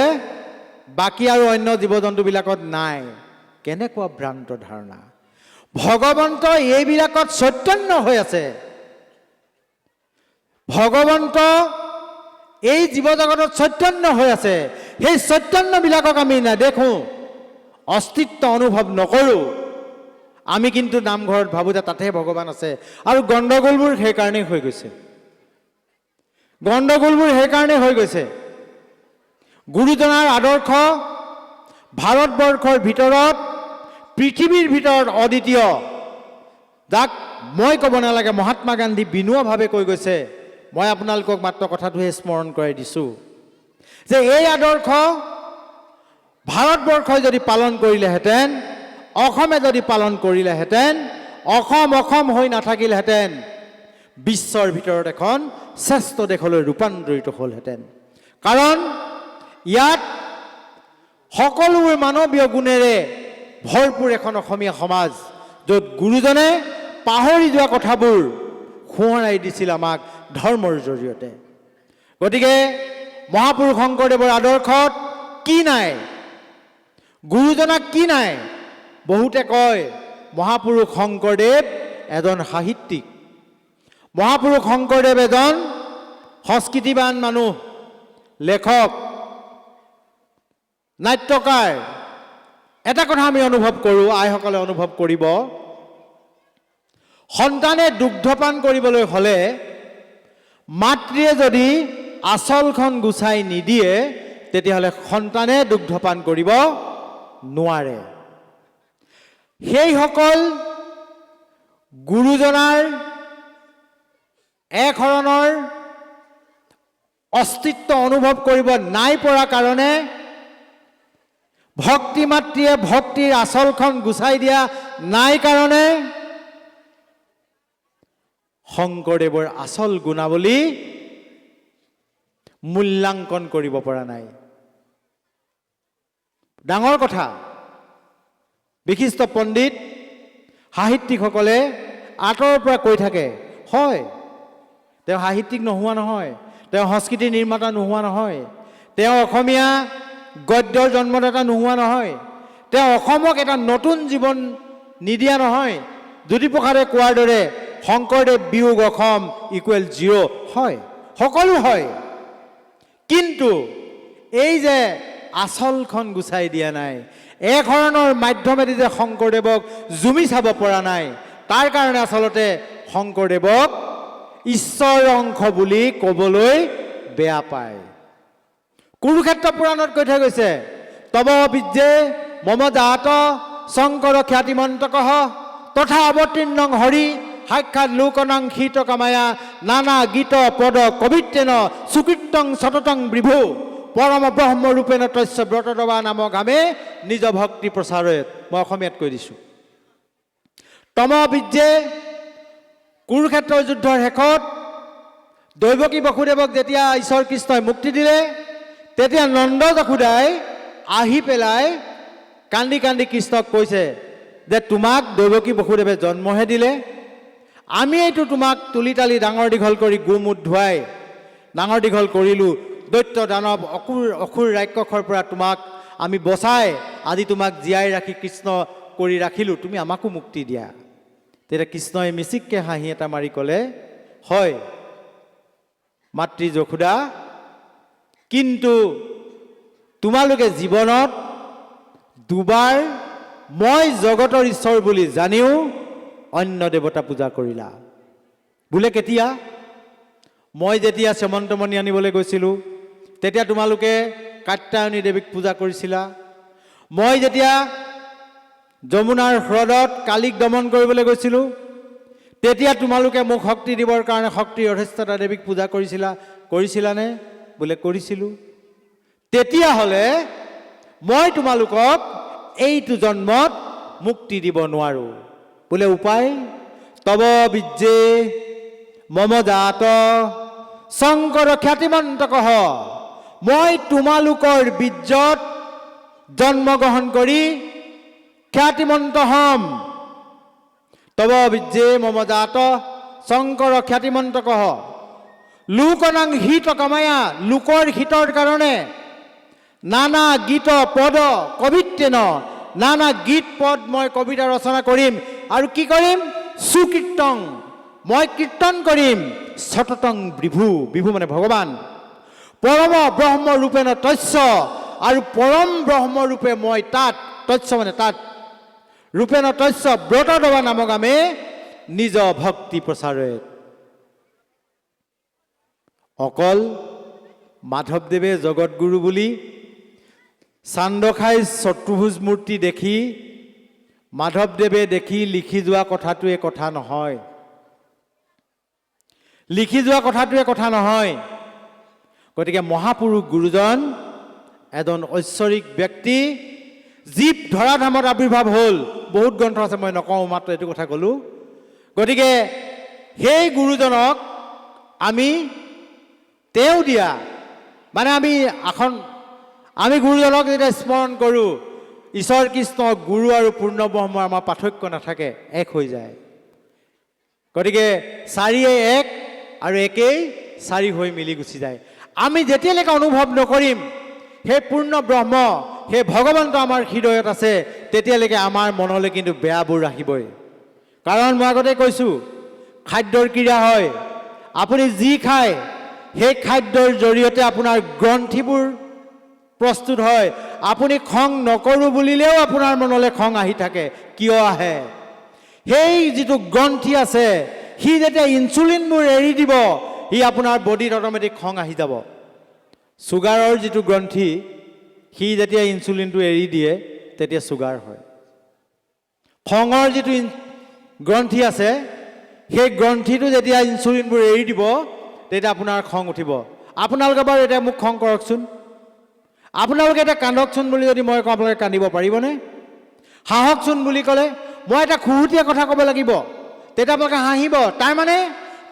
বাকী আৰু অন্য জীৱ জন্তুবিলাকত নাই। কেনেকুৱা ভ্ৰান্ত ধাৰণা! ভগৱন্ত এইবিলাকত চৈতন্য হৈ আছে। ভগৱন্ত এই জীৱ জগতত চৈতন্য হৈ আছে। সেই চৈতন্যবিলাকক আমি নেদেখোঁ, অস্তিত্ব অনুভৱ নকৰোঁ। আমি কিন্তু নামঘৰত ভাবোঁ যে তাতেহে ভগৱান আছে। আৰু গণ্ডগোলবোৰ সেইকাৰণেই হৈ গৈছে। গণ্ডগোলবোৰ সেইকাৰণেই হৈ গৈছে। গুৰুজনাৰ আদৰ্শ ভাৰতবৰ্ষৰ ভিতৰত, পৃথিৱীৰ ভিতৰত অদ্বিতীয়, যাক মই ক'ব নালাগে, মহাত্মা গান্ধী বিনুৱাভাৱে কৈ গৈছে। মই আপোনালোকক মাত্ৰ কথাটোহে স্মৰণ কৰাই দিছোঁ যে এই আদৰ্শ ভাৰতবৰ্ষই যদি পালন কৰিলেহেঁতেন, অসমে যদি পালন কৰিলেহেঁতেন, অসম হৈ নাথাকিলহেঁতেন, বিশ্বৰ ভিতৰত এখন শ্ৰেষ্ঠ দেশলৈ ৰূপান্তৰিত হ'লহেঁতেন। কাৰণ ইয়াত সকলোবোৰ মানৱীয় গুণেৰে ভৰপূৰ এখন অসমীয়া সমাজ, য'ত গুৰুজনে পাহৰি যোৱা কথাবোৰ সোঁৱৰাই দিছিল আমাক ধৰ্মৰ জৰিয়তে। গতিকে মহাপুৰুষ শংকৰদেৱৰ আদৰ্শত কি নাই, গুৰুজনাক কি নাই? বহুতে কয় মহাপুৰুষ শংকৰদেৱ এজন সাহিত্যিক, মহাপুৰুষ শংকৰদেৱ এজন সংস্কৃতিবান মানুহ, লেখক, নাট্যকাৰ। এটা কথা আমি অনুভৱ কৰোঁ, আইসকলে অনুভৱ কৰিব, সন্তানে দুগ্ধপান কৰিবলৈ হ'লে মাতৃয়ে যদি আঁচলখন গুচাই নিদিয়ে, তেতিয়াহ'লে সন্তানে দুগ্ধপান কৰিব নোৱাৰে। সেইসকল গুৰুজনাৰ একধৰণৰ অস্তিত্ব অনুভৱ কৰিব নাই পৰা কাৰণে, ভক্তি মাতৃয়ে ভক্তিৰ আঁচলখন গুচাই দিয়া নাই কাৰণে শংকৰদেৱৰ আচল গুণাৱলী মূল্যাংকন কৰিব পৰা নাই। ডাঙৰ কথা। বিশিষ্ট পণ্ডিত সাহিত্যিকসকলে আঁতৰৰ পৰা কৈ থাকে, হয় তেওঁ সাহিত্যিক নোহোৱা নহয়, তেওঁ সংস্কৃতি নিৰ্মাতা নোহোৱা নহয়, তেওঁ অসমীয়া গদ্যৰ জন্মদাতা নোহোৱা নহয়, তেওঁ অসমক এটা নতুন জীৱন নিদিয়া নহয়। জ্যোতিপ্ৰসাদে কোৱাৰ দৰে শংকৰদেৱ বিয়োগ অসম ইকুৱেল 0, হয়, সকলো হয়। কিন্তু এই যে আচলখন গুচাই দিয়া নাই, একধৰণৰ মাধ্যমেদি যে শংকৰদেৱক জুমি চাব পৰা নাই, তাৰ কাৰণে আচলতে শংকৰদেৱক ঈশ্বৰৰ অংশ বুলি ক'বলৈ বেয়া পায়। কুৰুক্ষেত্ৰ পুৰাণত কৈ থৈ গৈছে, তব বিদ্যে মম জাত শংকৰ খ্যাতিমন্তকঃ তথা অৱতীৰ্ণং হৰি সাক্ষাৎ লোকনাং শীত কামায়া নানা গীত পদ কবিত্তেন সুকীৰ্তং সততং বিভু পৰম ব্ৰহ্মৰূপেণ তস্য ব্ৰতদবা নাম গামে নিজ ভক্তি প্ৰচাৰে। মই অসমীয়াত কৈ দিছোঁ। তম বিদ্যে কুৰুক্ষেত্ৰৰ যুদ্ধৰ শেষত দৈৱকী বসুদেৱক যেতিয়া ঈশ্বৰ কৃষ্ণই মুক্তি দিলে, তেতিয়া নন্দ যশোদাই আহি পেলাই কান্দি কান্দি কৃষ্ণক কৈছে যে তোমাক দৈৱকী বসুদেৱে জন্মহে দিলে, আমি এইটো তোমাক তুলি তালি ডাঙৰ দীঘল কৰি গোমুত ধুৱাই ডাঙৰ দীঘল কৰিলোঁ, দৈত্য দানৱ অসুৰ ৰাক্ষসৰ পৰা তোমাক আমি বচাই আজি তোমাক জীয়াই ৰাখি কৃষ্ণ কৰি ৰাখিলোঁ, তুমি আমাকো মুক্তি দিয়া। তেতিয়া কৃষ্ণই মিচিককৈ হাঁহি এটা মাৰি ক'লে, হয় মাতৃ যশোদা, কিন্তু তোমালোকে জীৱনত দুবাৰ মই জগতৰ ঈশ্বৰ বুলি জানিও অন্য দেৱতা পূজা কৰিলা। বোলে কেতিয়া? মই যেতিয়া শ্যামন্তমণি আনিবলৈ গৈছিলোঁ তেতিয়া তোমালোকে কাত্যায়নী দেৱীক পূজা কৰিছিলা। মই যেতিয়া যমুনাৰ হ্ৰদত কালিক দমন কৰিবলৈ গৈছিলোঁ তেতিয়া তোমালোকে মোক শক্তি দিবৰ কাৰণে শক্তিৰ অধিষ্ঠাতা দেৱীক পূজা কৰিছিলানে? বোলে কৰিছিলোঁ। তেতিয়াহ'লে মই তোমালোকক এইটো জন্মত মুক্তি দিব নোৱাৰোঁ। বোলে উপায়? তব বিদ্যে মম জাত শংকৰ খ্যাতিমন্তকঃ মই তোমালোকৰ বীৰ্যত জন্মগ্ৰহণ কৰি খ্যাতিমন্ত হম। তব বিদ্যে মম জাত শংকৰ খ্যাতিমন্তকঃ লোকনাং হিত কামায়া লোকৰ হিতৰ কাৰণে নানা গীত পদ কবিত্তেন নানা গীত পদ মই কবিতা ৰচনা কৰিম আৰু কি কৰিম? সুকীৰ্তং মই কীৰ্তন কৰিম, সততং বিভু বিভু মানে ভগৱান, পৰম ব্ৰহ্মৰূপেণ তস্য আৰু পৰম ব্ৰহ্মৰূপে মই তাত, তস্য মানে তাত, ৰূপেণ তস্য ব্ৰতদবা নামগামে নিজ ভক্তি প্ৰচাৰে। অকল মাধৱদেৱে জগতগুৰু বুলি চান্দখাই চতুৰ্ভুজ মূৰ্তি দেখি মাধৱদেৱে দেখি লিখি যোৱা কথাটোৱে কথা নহয়। লিখি যোৱা কথাটোৱে কথা নহয়। গতিকে মহাপুৰুষ গুৰুজন এজন ঐশ্বৰিক ব্যক্তি, জীৱ ধৰাধামত আৱিৰ্ভাৱ হ'ল। বহুত গ্ৰন্থ আছে, মই নকওঁ, মাত্ৰ এইটো কথা ক'লোঁ। গতিকে সেই গুৰুজনক আমি তেওঁ দিয়া মানে আমি গুৰুজনক যেতিয়া স্মৰণ কৰোঁ, ঈশ্বৰ কৃষ্ণ গুৰু আৰু পূৰ্ণ ব্ৰহ্ম আমাৰ পাৰ্থক্য নাথাকে, এক হৈ যায়। গতিকে চাৰিয়ে এক আৰু একেই চাৰি হৈ মিলি গুচি যায়। আমি যেতিয়ালৈকে অনুভৱ নকৰিম সেই পূৰ্ণ ব্ৰহ্ম, সেই ভগৱন্ত আমাৰ হৃদয়ত আছে, তেতিয়ালৈকে আমাৰ মনলৈ কিন্তু বেয়াবোৰ ৰাখিবই। কাৰণ মই আগতে কৈছোঁ, খাদ্যৰ ক্ৰিয়া হয়। আপুনি যি খায় সেই খাদ্যৰ জৰিয়তে আপোনাৰ গ্ৰন্থিবোৰ প্ৰস্তুত হয়। আপুনি খং নকৰোঁ বুলিলেও আপোনাৰ মনলৈ খং আহি থাকে। কিয় আহে? সেই যিটো গ্ৰন্থি আছে, সি যেতিয়া ইনচুলিনবোৰ এৰি দিব, সি আপোনাৰ বডিত অট'মেটিক খং আহি যাব। ছুগাৰৰ যিটো গ্ৰন্থি, সি যেতিয়া ইনচুলিনটো এৰি দিয়ে তেতিয়া ছুগাৰ হয়। খঙৰ যিটো গ্ৰন্থি আছে, সেই গ্ৰন্থিটো যেতিয়া ইনচুলিনবোৰ এৰি দিব তেতিয়া আপোনাৰ খং উঠিব। আপোনালোকে বাৰু এতিয়া মোক খং কৰকচোন, আপোনালোকে এতিয়া কান্দকচোন বুলি যদি মই কওঁ, আপোনালোকে কান্দিব পাৰিবনে? হাঁহকচোন বুলি ক'লে মই এটা খুহুতীয়া কথা ক'ব লাগিব, তেতিয়া আপোনালোকে হাঁহিব। তাৰমানে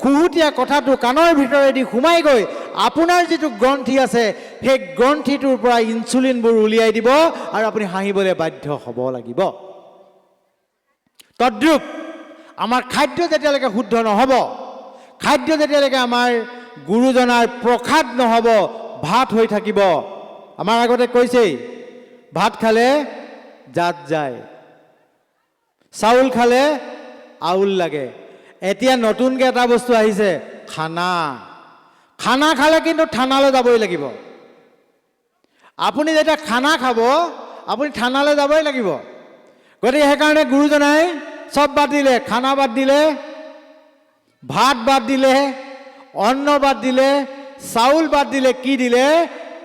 খুহুতীয়া কথাটো কাণৰ ভিতৰেদি সোমাই গৈ আপোনাৰ যিটো গ্ৰন্থি আছে, সেই গ্ৰন্থিটোৰ পৰা ইনচুলিনবোৰ উলিয়াই দিব আৰু আপুনি হাঁহিবলৈ বাধ্য হ'ব লাগিব। তদ্ৰূপ আমাৰ খাদ্য যেতিয়ালৈকে শুদ্ধ নহ'ব, খাদ্য যেতিয়ালৈকে আমাৰ গুৰুজনাৰ প্ৰসাদ নহ'ব, ভাত হৈ থাকিব। আমাৰ আগতে কৈছেই, ভাত খালে জাত যায়, চাউল খালে আউল লাগে। এতিয়া নতুনকৈ এটা বস্তু আহিছে, খানা। খানা খালে কিন্তু থানালৈ যাবই লাগিব। আপুনি যেতিয়া খানা খাব, আপুনি থানালৈ যাবই লাগিব। গতিকে সেইকাৰণে গুৰুজনাই চব বাদ দিলে, খানা বাদ দিলে, ভাত বাদ দিলে, অন্ন বাদ দিলে, চাউল বাদ দিলে, কি দিলে?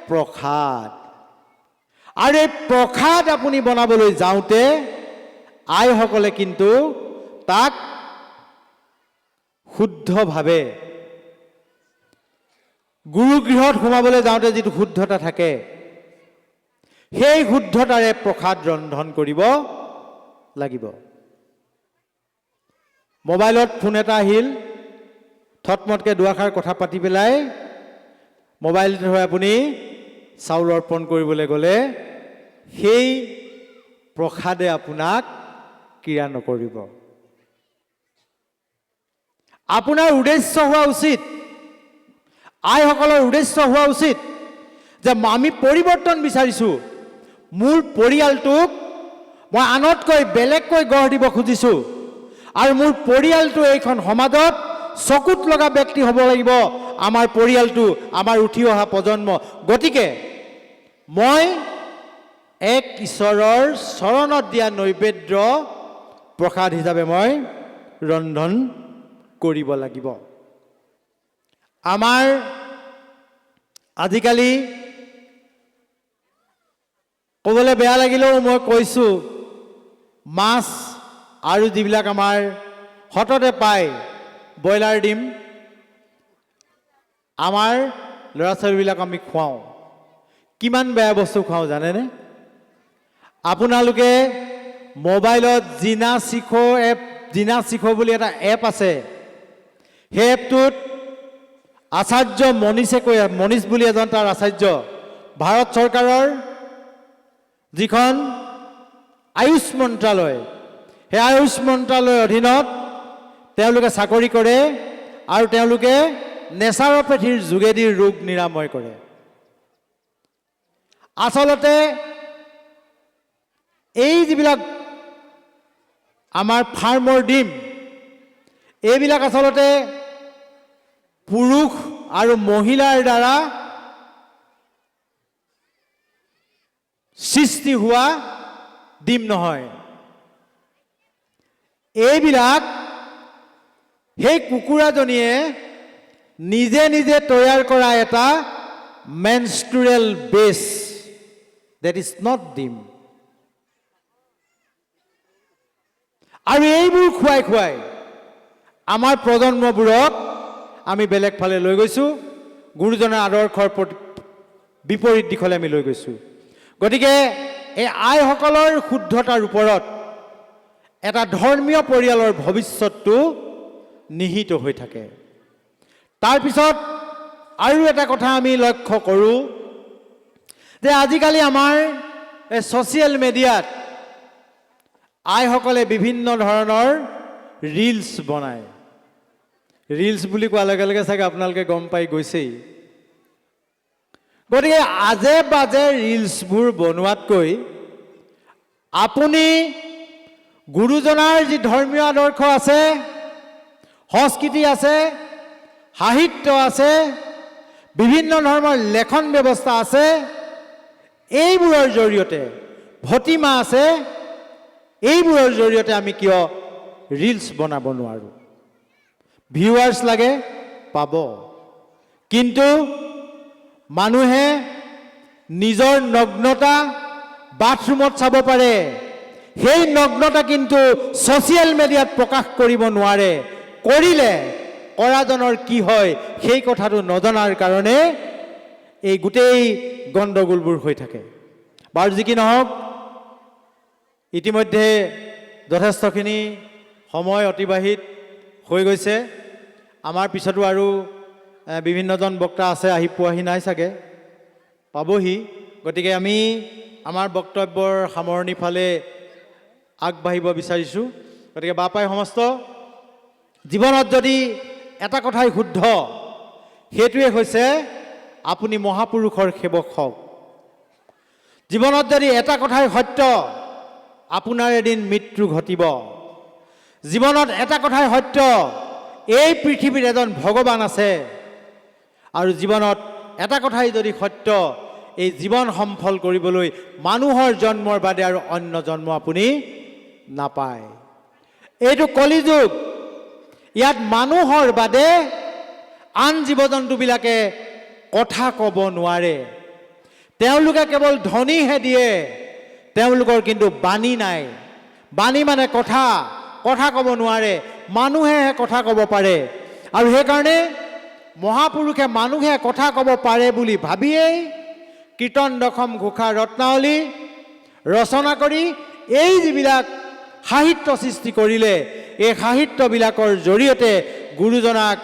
প্ৰসাদ। আৰু এই প্ৰসাদ আপুনি বনাবলৈ যাওঁতে আইসকলে কিন্তু তাক শুদ্ধভাৱে, গুৰুগৃহত সোমাবলৈ যাওঁতে যিটো শুদ্ধতা থাকে, সেই শুদ্ধতাৰে প্ৰসাদ ৰন্ধন কৰিব লাগিব। মোবাইলত ফোন এটা আহিল, থটমটকৈ দুআষাৰ কথা পাতি পেলাই মোবাইলটো হৈ আপুনি চাউল অৰ্পণ কৰিবলৈ গ'লে সেই প্ৰসাদে আপোনাক ক্ৰিয়া নকৰিব। আপোনাৰ উদ্দেশ্য হোৱা উচিত, আইসকলৰ উদ্দেশ্য হোৱা উচিত যে আমি পৰিৱৰ্তন বিচাৰিছোঁ, মোৰ পৰিয়ালটোক মই আনতকৈ বেলেগকৈ গঢ় দিব খুজিছোঁ, আৰু মোৰ পৰিয়ালটো এইখন সমাজত চকুত লগা ব্যক্তি হ'ব লাগিব, আমাৰ পৰিয়ালটো, আমাৰ উঠি অহা প্ৰজন্ম। গতিকে মই এক ঈশ্বৰৰ চৰণত দিয়া নৈবেদ্য প্ৰসাদ হিচাপে মই ৰন্ধন কৰিব লাগিব। আমাৰ আজিকালি ক'বলৈ বেয়া লাগিলেও মই কৈছোঁ, মাছ আৰু যিবিলাক আমাৰ সততে পায়, ব্ৰইলাৰ ডিম, আমাৰ ল'ৰা ছোৱালীবিলাক আমি খুৱাওঁ। কিমান বেয়া বস্তু খুৱাওঁ জানেনে? আপোনালোকে মোবাইলত জিনা শিখো বুলি এটা এপ আছে। সেই এপটোত আচাৰ্য মনীষ বুলি এজন তাৰ আচাৰ্য, ভাৰত চৰকাৰৰ যিখন আয়ুষ মন্ত্ৰালয়, সেই আয়ুষ মন্ত্ৰালয়ৰ অধীনত তেওঁলোকে চাকৰি কৰে, আৰু তেওঁলোকে নেচাৰোপেথিৰ যোগেদি ৰোগ নিৰাময় কৰে। আচলতে এই যিবিলাক আমাৰ ফাৰ্মৰ ডিম, এইবিলাক আচলতে পুৰুষ আৰু মহিলাৰ দ্বাৰা সৃষ্টি হোৱা ডিম নহয়। এইবিলাক সেই কুকুৰাজনীয়ে নিজে নিজে তৈয়াৰ কৰা এটা মেনষ্ট্ৰুৱেল বেছ, দেট ইজ নট ডিম। আৰু এইবোৰ খুৱাই খুৱাই আমাৰ প্ৰজন্মবোৰক আমি বেলেগ ফালে লৈ গৈছোঁ, গুৰুজনাৰ আদৰ্শৰ বিপৰীত দিশলৈ আমি লৈ গৈছোঁ। গতিকে এই আইসকলৰ শুদ্ধতাৰ ওপৰত এটা ধৰ্মীয় পৰিয়ালৰ ভৱিষ্যতটো নিহিত হৈ থাকে। তাৰপিছত আৰু এটা কথা আমি লক্ষ্য কৰোঁ যে আজিকালি আমাৰ এই ছ'চিয়েল মিডিয়াত আইসকলে বিভিন্ন ধৰণৰ ৰিলছ বনায়। ৰিলছ বুলি কোৱাৰ লগে লগে চাগে আপোনালোকে গম পাই গৈছেই। গতিকে আজে বাজে ৰিলছবোৰ বনোৱাতকৈ আপুনি গুৰুজনাৰ যি ধৰ্মীয় আদৰ্শ আছে, সংস্কৃতি আছে, সাহিত্য আছে, বিভিন্ন ধৰণৰ লেখন ব্যৱস্থা আছে, এইবোৰৰ জৰিয়তে, ভতিমা আছে, এইবোৰৰ জৰিয়তে আমি কিয় ৰিলছ বনাব নোৱাৰোঁ? ভিউৱাৰ্ছ লাগে, পাব। কিন্তু মানুহে নিজৰ নগ্নতা বাথৰুমত চাব পাৰে, সেই নগ্নতা কিন্তু ছ'চিয়েল মিডিয়াত প্ৰকাশ কৰিব নোৱাৰে। কৰিলে কৰাজনৰ কি হয় সেই কথাটো নজনাৰ কাৰণে এই গোটেই গণ্ডগোলবোৰ হৈ থাকে। বাৰু যি কি নহওক, ইতিমধ্যে যথেষ্টখিনি সময় অতিবাহিত হৈ গৈছে। আমাৰ পিছতো আৰু বিভিন্নজন বক্তা আছে, আহি পোৱাহি নাই চাগে, পাবহি। গতিকে আমি আমাৰ বক্তব্যৰ সামৰণি ফালে আগবাঢ়িব বিচাৰিছোঁ। গতিকে বাপাই সমস্ত জীৱনত যদি এটা কথাই শুদ্ধ, সেইটোৱে হৈছে আপুনি মহাপুৰুষৰ সেৱক হওক। জীৱনত যদি এটা কথাই সত্য, আপোনাৰ এদিন মৃত্যু ঘটিব। জীৱনত এটা কথাই সত্য, এই পৃথিৱীত এজন ভগৱান আছে। আৰু জীৱনত এটা কথাই যদি সত্য, এই জীৱন সফল কৰিবলৈ মানুহৰ জন্মৰ বাদে আৰু অন্য জন্ম আপুনি নাপায়। এইটো কলিযুগ, ইয়াত মানুহৰ বাদে আন জীৱ জন্তুবিলাকে কথা ক'ব নোৱাৰে তেওঁলোকে কেৱল ধ্বনিহে দিয়ে তেওঁলোকৰ কিন্তু বাণী নাই বাণী মানে কথা ক'ব নোৱাৰে মানুহেহে কথা ক'ব পাৰে আৰু সেইকাৰণে মহাপুৰুষে মানুহে কথা ক'ব পাৰে বুলি ভাবিয়েই কীৰ্তন দশম ঘোষা ৰত্নাৱলী ৰচনা কৰি এই যিবিলাক সাহিত্য সৃষ্টি কৰিলে এই সাহিত্যবিলাকৰ জৰিয়তে গুৰুজনাক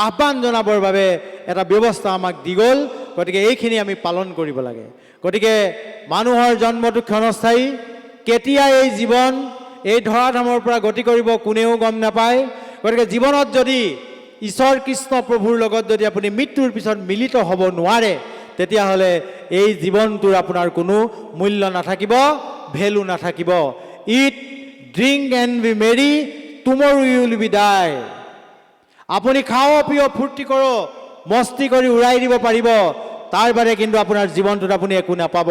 আহ্বান জনাবৰ বাবে এটা ব্যৱস্থা আমাক দি গ'ল গতিকে এইখিনি আমি পালন কৰিব লাগে গতিকে মানুহৰ জন্মটো ক্ষণস্থায়ী কেতিয়া এই জীৱন এই ধৰাধামৰ পৰা গতি কৰিব কোনেও গম নাপায় গতিকে জীৱনত যদি ঈশ্বৰ কৃষ্ণ প্ৰভুৰ লগত যদি আপুনি মৃত্যুৰ পিছত মিলিত হ'ব নোৱাৰে তেতিয়াহ'লে এই জীৱনটোৰ আপোনাৰ কোনো মূল্য নাথাকিব ভেলু নাথাকিব eat drink and be merry tomorrow you will be die আপুনি খাও পিয় ফূৰ্তি কৰক মস্তি কৰি উৰাই দিব পাৰিব তাৰ বাদে কিন্তু আপোনাৰ জীৱনটোত আপুনি একো নাপাব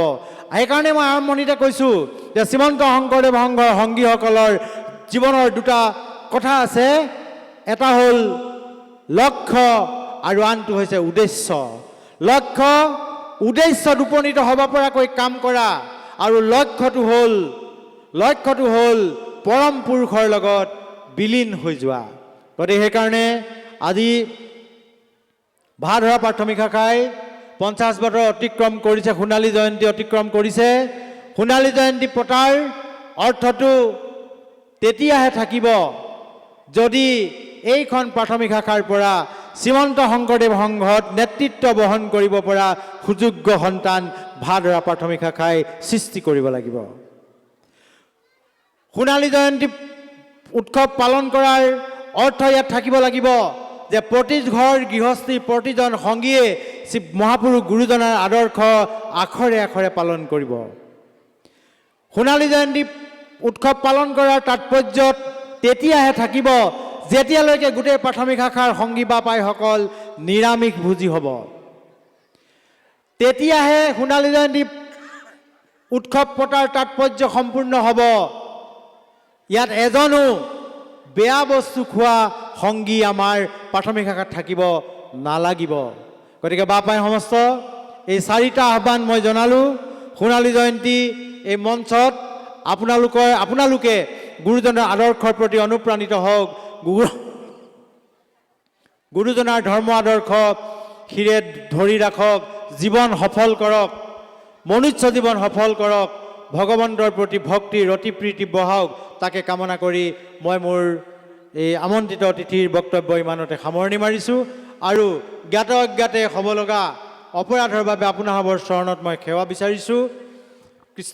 সেইকাৰণে মই আৰম্ভণিতে কৈছোঁ যে শ্ৰীমন্ত শংকৰদেৱ সংঘৰ সংগীসকলৰ জীৱনৰ দুটা কথা আছে এটা হ'ল লক্ষ্য আৰু আনটো হৈছে উদ্দেশ্য লক্ষ্য উদ্দেশ্যত উপনীত হ'ব পৰাকৈ কাম কৰা আৰু লক্ষ্যটো হ'ল পৰম পুৰুষৰ লগত বিলীন হৈ যোৱা গতিকে সেইকাৰণে আজি ভাধৰা প্ৰাথমিক শাখাই 50 বছৰ অতিক্ৰম কৰিছে সোণালী জয়ন্তী অতিক্ৰম কৰিছে সোণালী জয়ন্তী পতাৰ অৰ্থটো তেতিয়াহে থাকিব যদি এইখন প্ৰাথমিক শাখাৰ পৰা শ্ৰীমন্ত শংকৰদেৱ সংঘত নেতৃত্ব বহন কৰিব পৰা সুযোগ্য সন্তান ভাধৰা প্ৰাথমিক শাখাই সৃষ্টি কৰিব লাগিব সোণালী জয়ন্তী উৎসৱ পালন কৰাৰ অৰ্থ ইয়াত থাকিব লাগিব যে প্ৰতি ঘৰ গৃহস্থী প্ৰতিজন সংগীয়ে শ্ৰী মহাপুৰুষ গুৰুজনাৰ আদৰ্শ আখৰে আখৰে পালন কৰিব সোণালী জয়ন্তী উৎসৱ পালন কৰাৰ তাৎপৰ্যত তেতিয়াহে থাকিব যেতিয়ালৈকে গোটেই প্ৰাথমিক শাখাৰ সংগী বা পাইসকল নিৰামিষ ভোজী হ'ব তেতিয়াহে সোণালী জয়ন্তী উৎসৱ পতাৰ তাৎপৰ্য সম্পূৰ্ণ হ'ব ইয়াত এজনো বেয়া বস্তু খোৱা সংগী আমাৰ প্ৰাথমিক শাখাত থাকিব নালাগিব গতিকে বাপাই সমস্ত এই চাৰিটা আহ্বান মই জনালোঁ সোণালী জয়ন্তী এই মঞ্চত আপোনালোকে গুৰুজনাৰ আদৰ্শৰ প্ৰতি অনুপ্ৰাণিত হওক গুৰুজনাৰ ধৰ্ম আদৰ্শ শিৰে ধৰি ৰাখক জীৱন সফল কৰক মনুষ্য জীৱন সফল কৰক ভগৱন্তৰ প্ৰতি ভক্তি ৰতি প্ৰীতি বহাওক তাকে কামনা কৰি মই মোৰ এই আমন্ত্ৰিত অতিথিৰ বক্তব্য ইমানতে সামৰণি মাৰিছোঁ আৰু জ্ঞাত অজ্ঞাতে হ'ব লগা অপৰাধৰ বাবে আপোনাসৱৰ চৰণত মই সেৱা বিচাৰিছোঁ কৃষ্ণ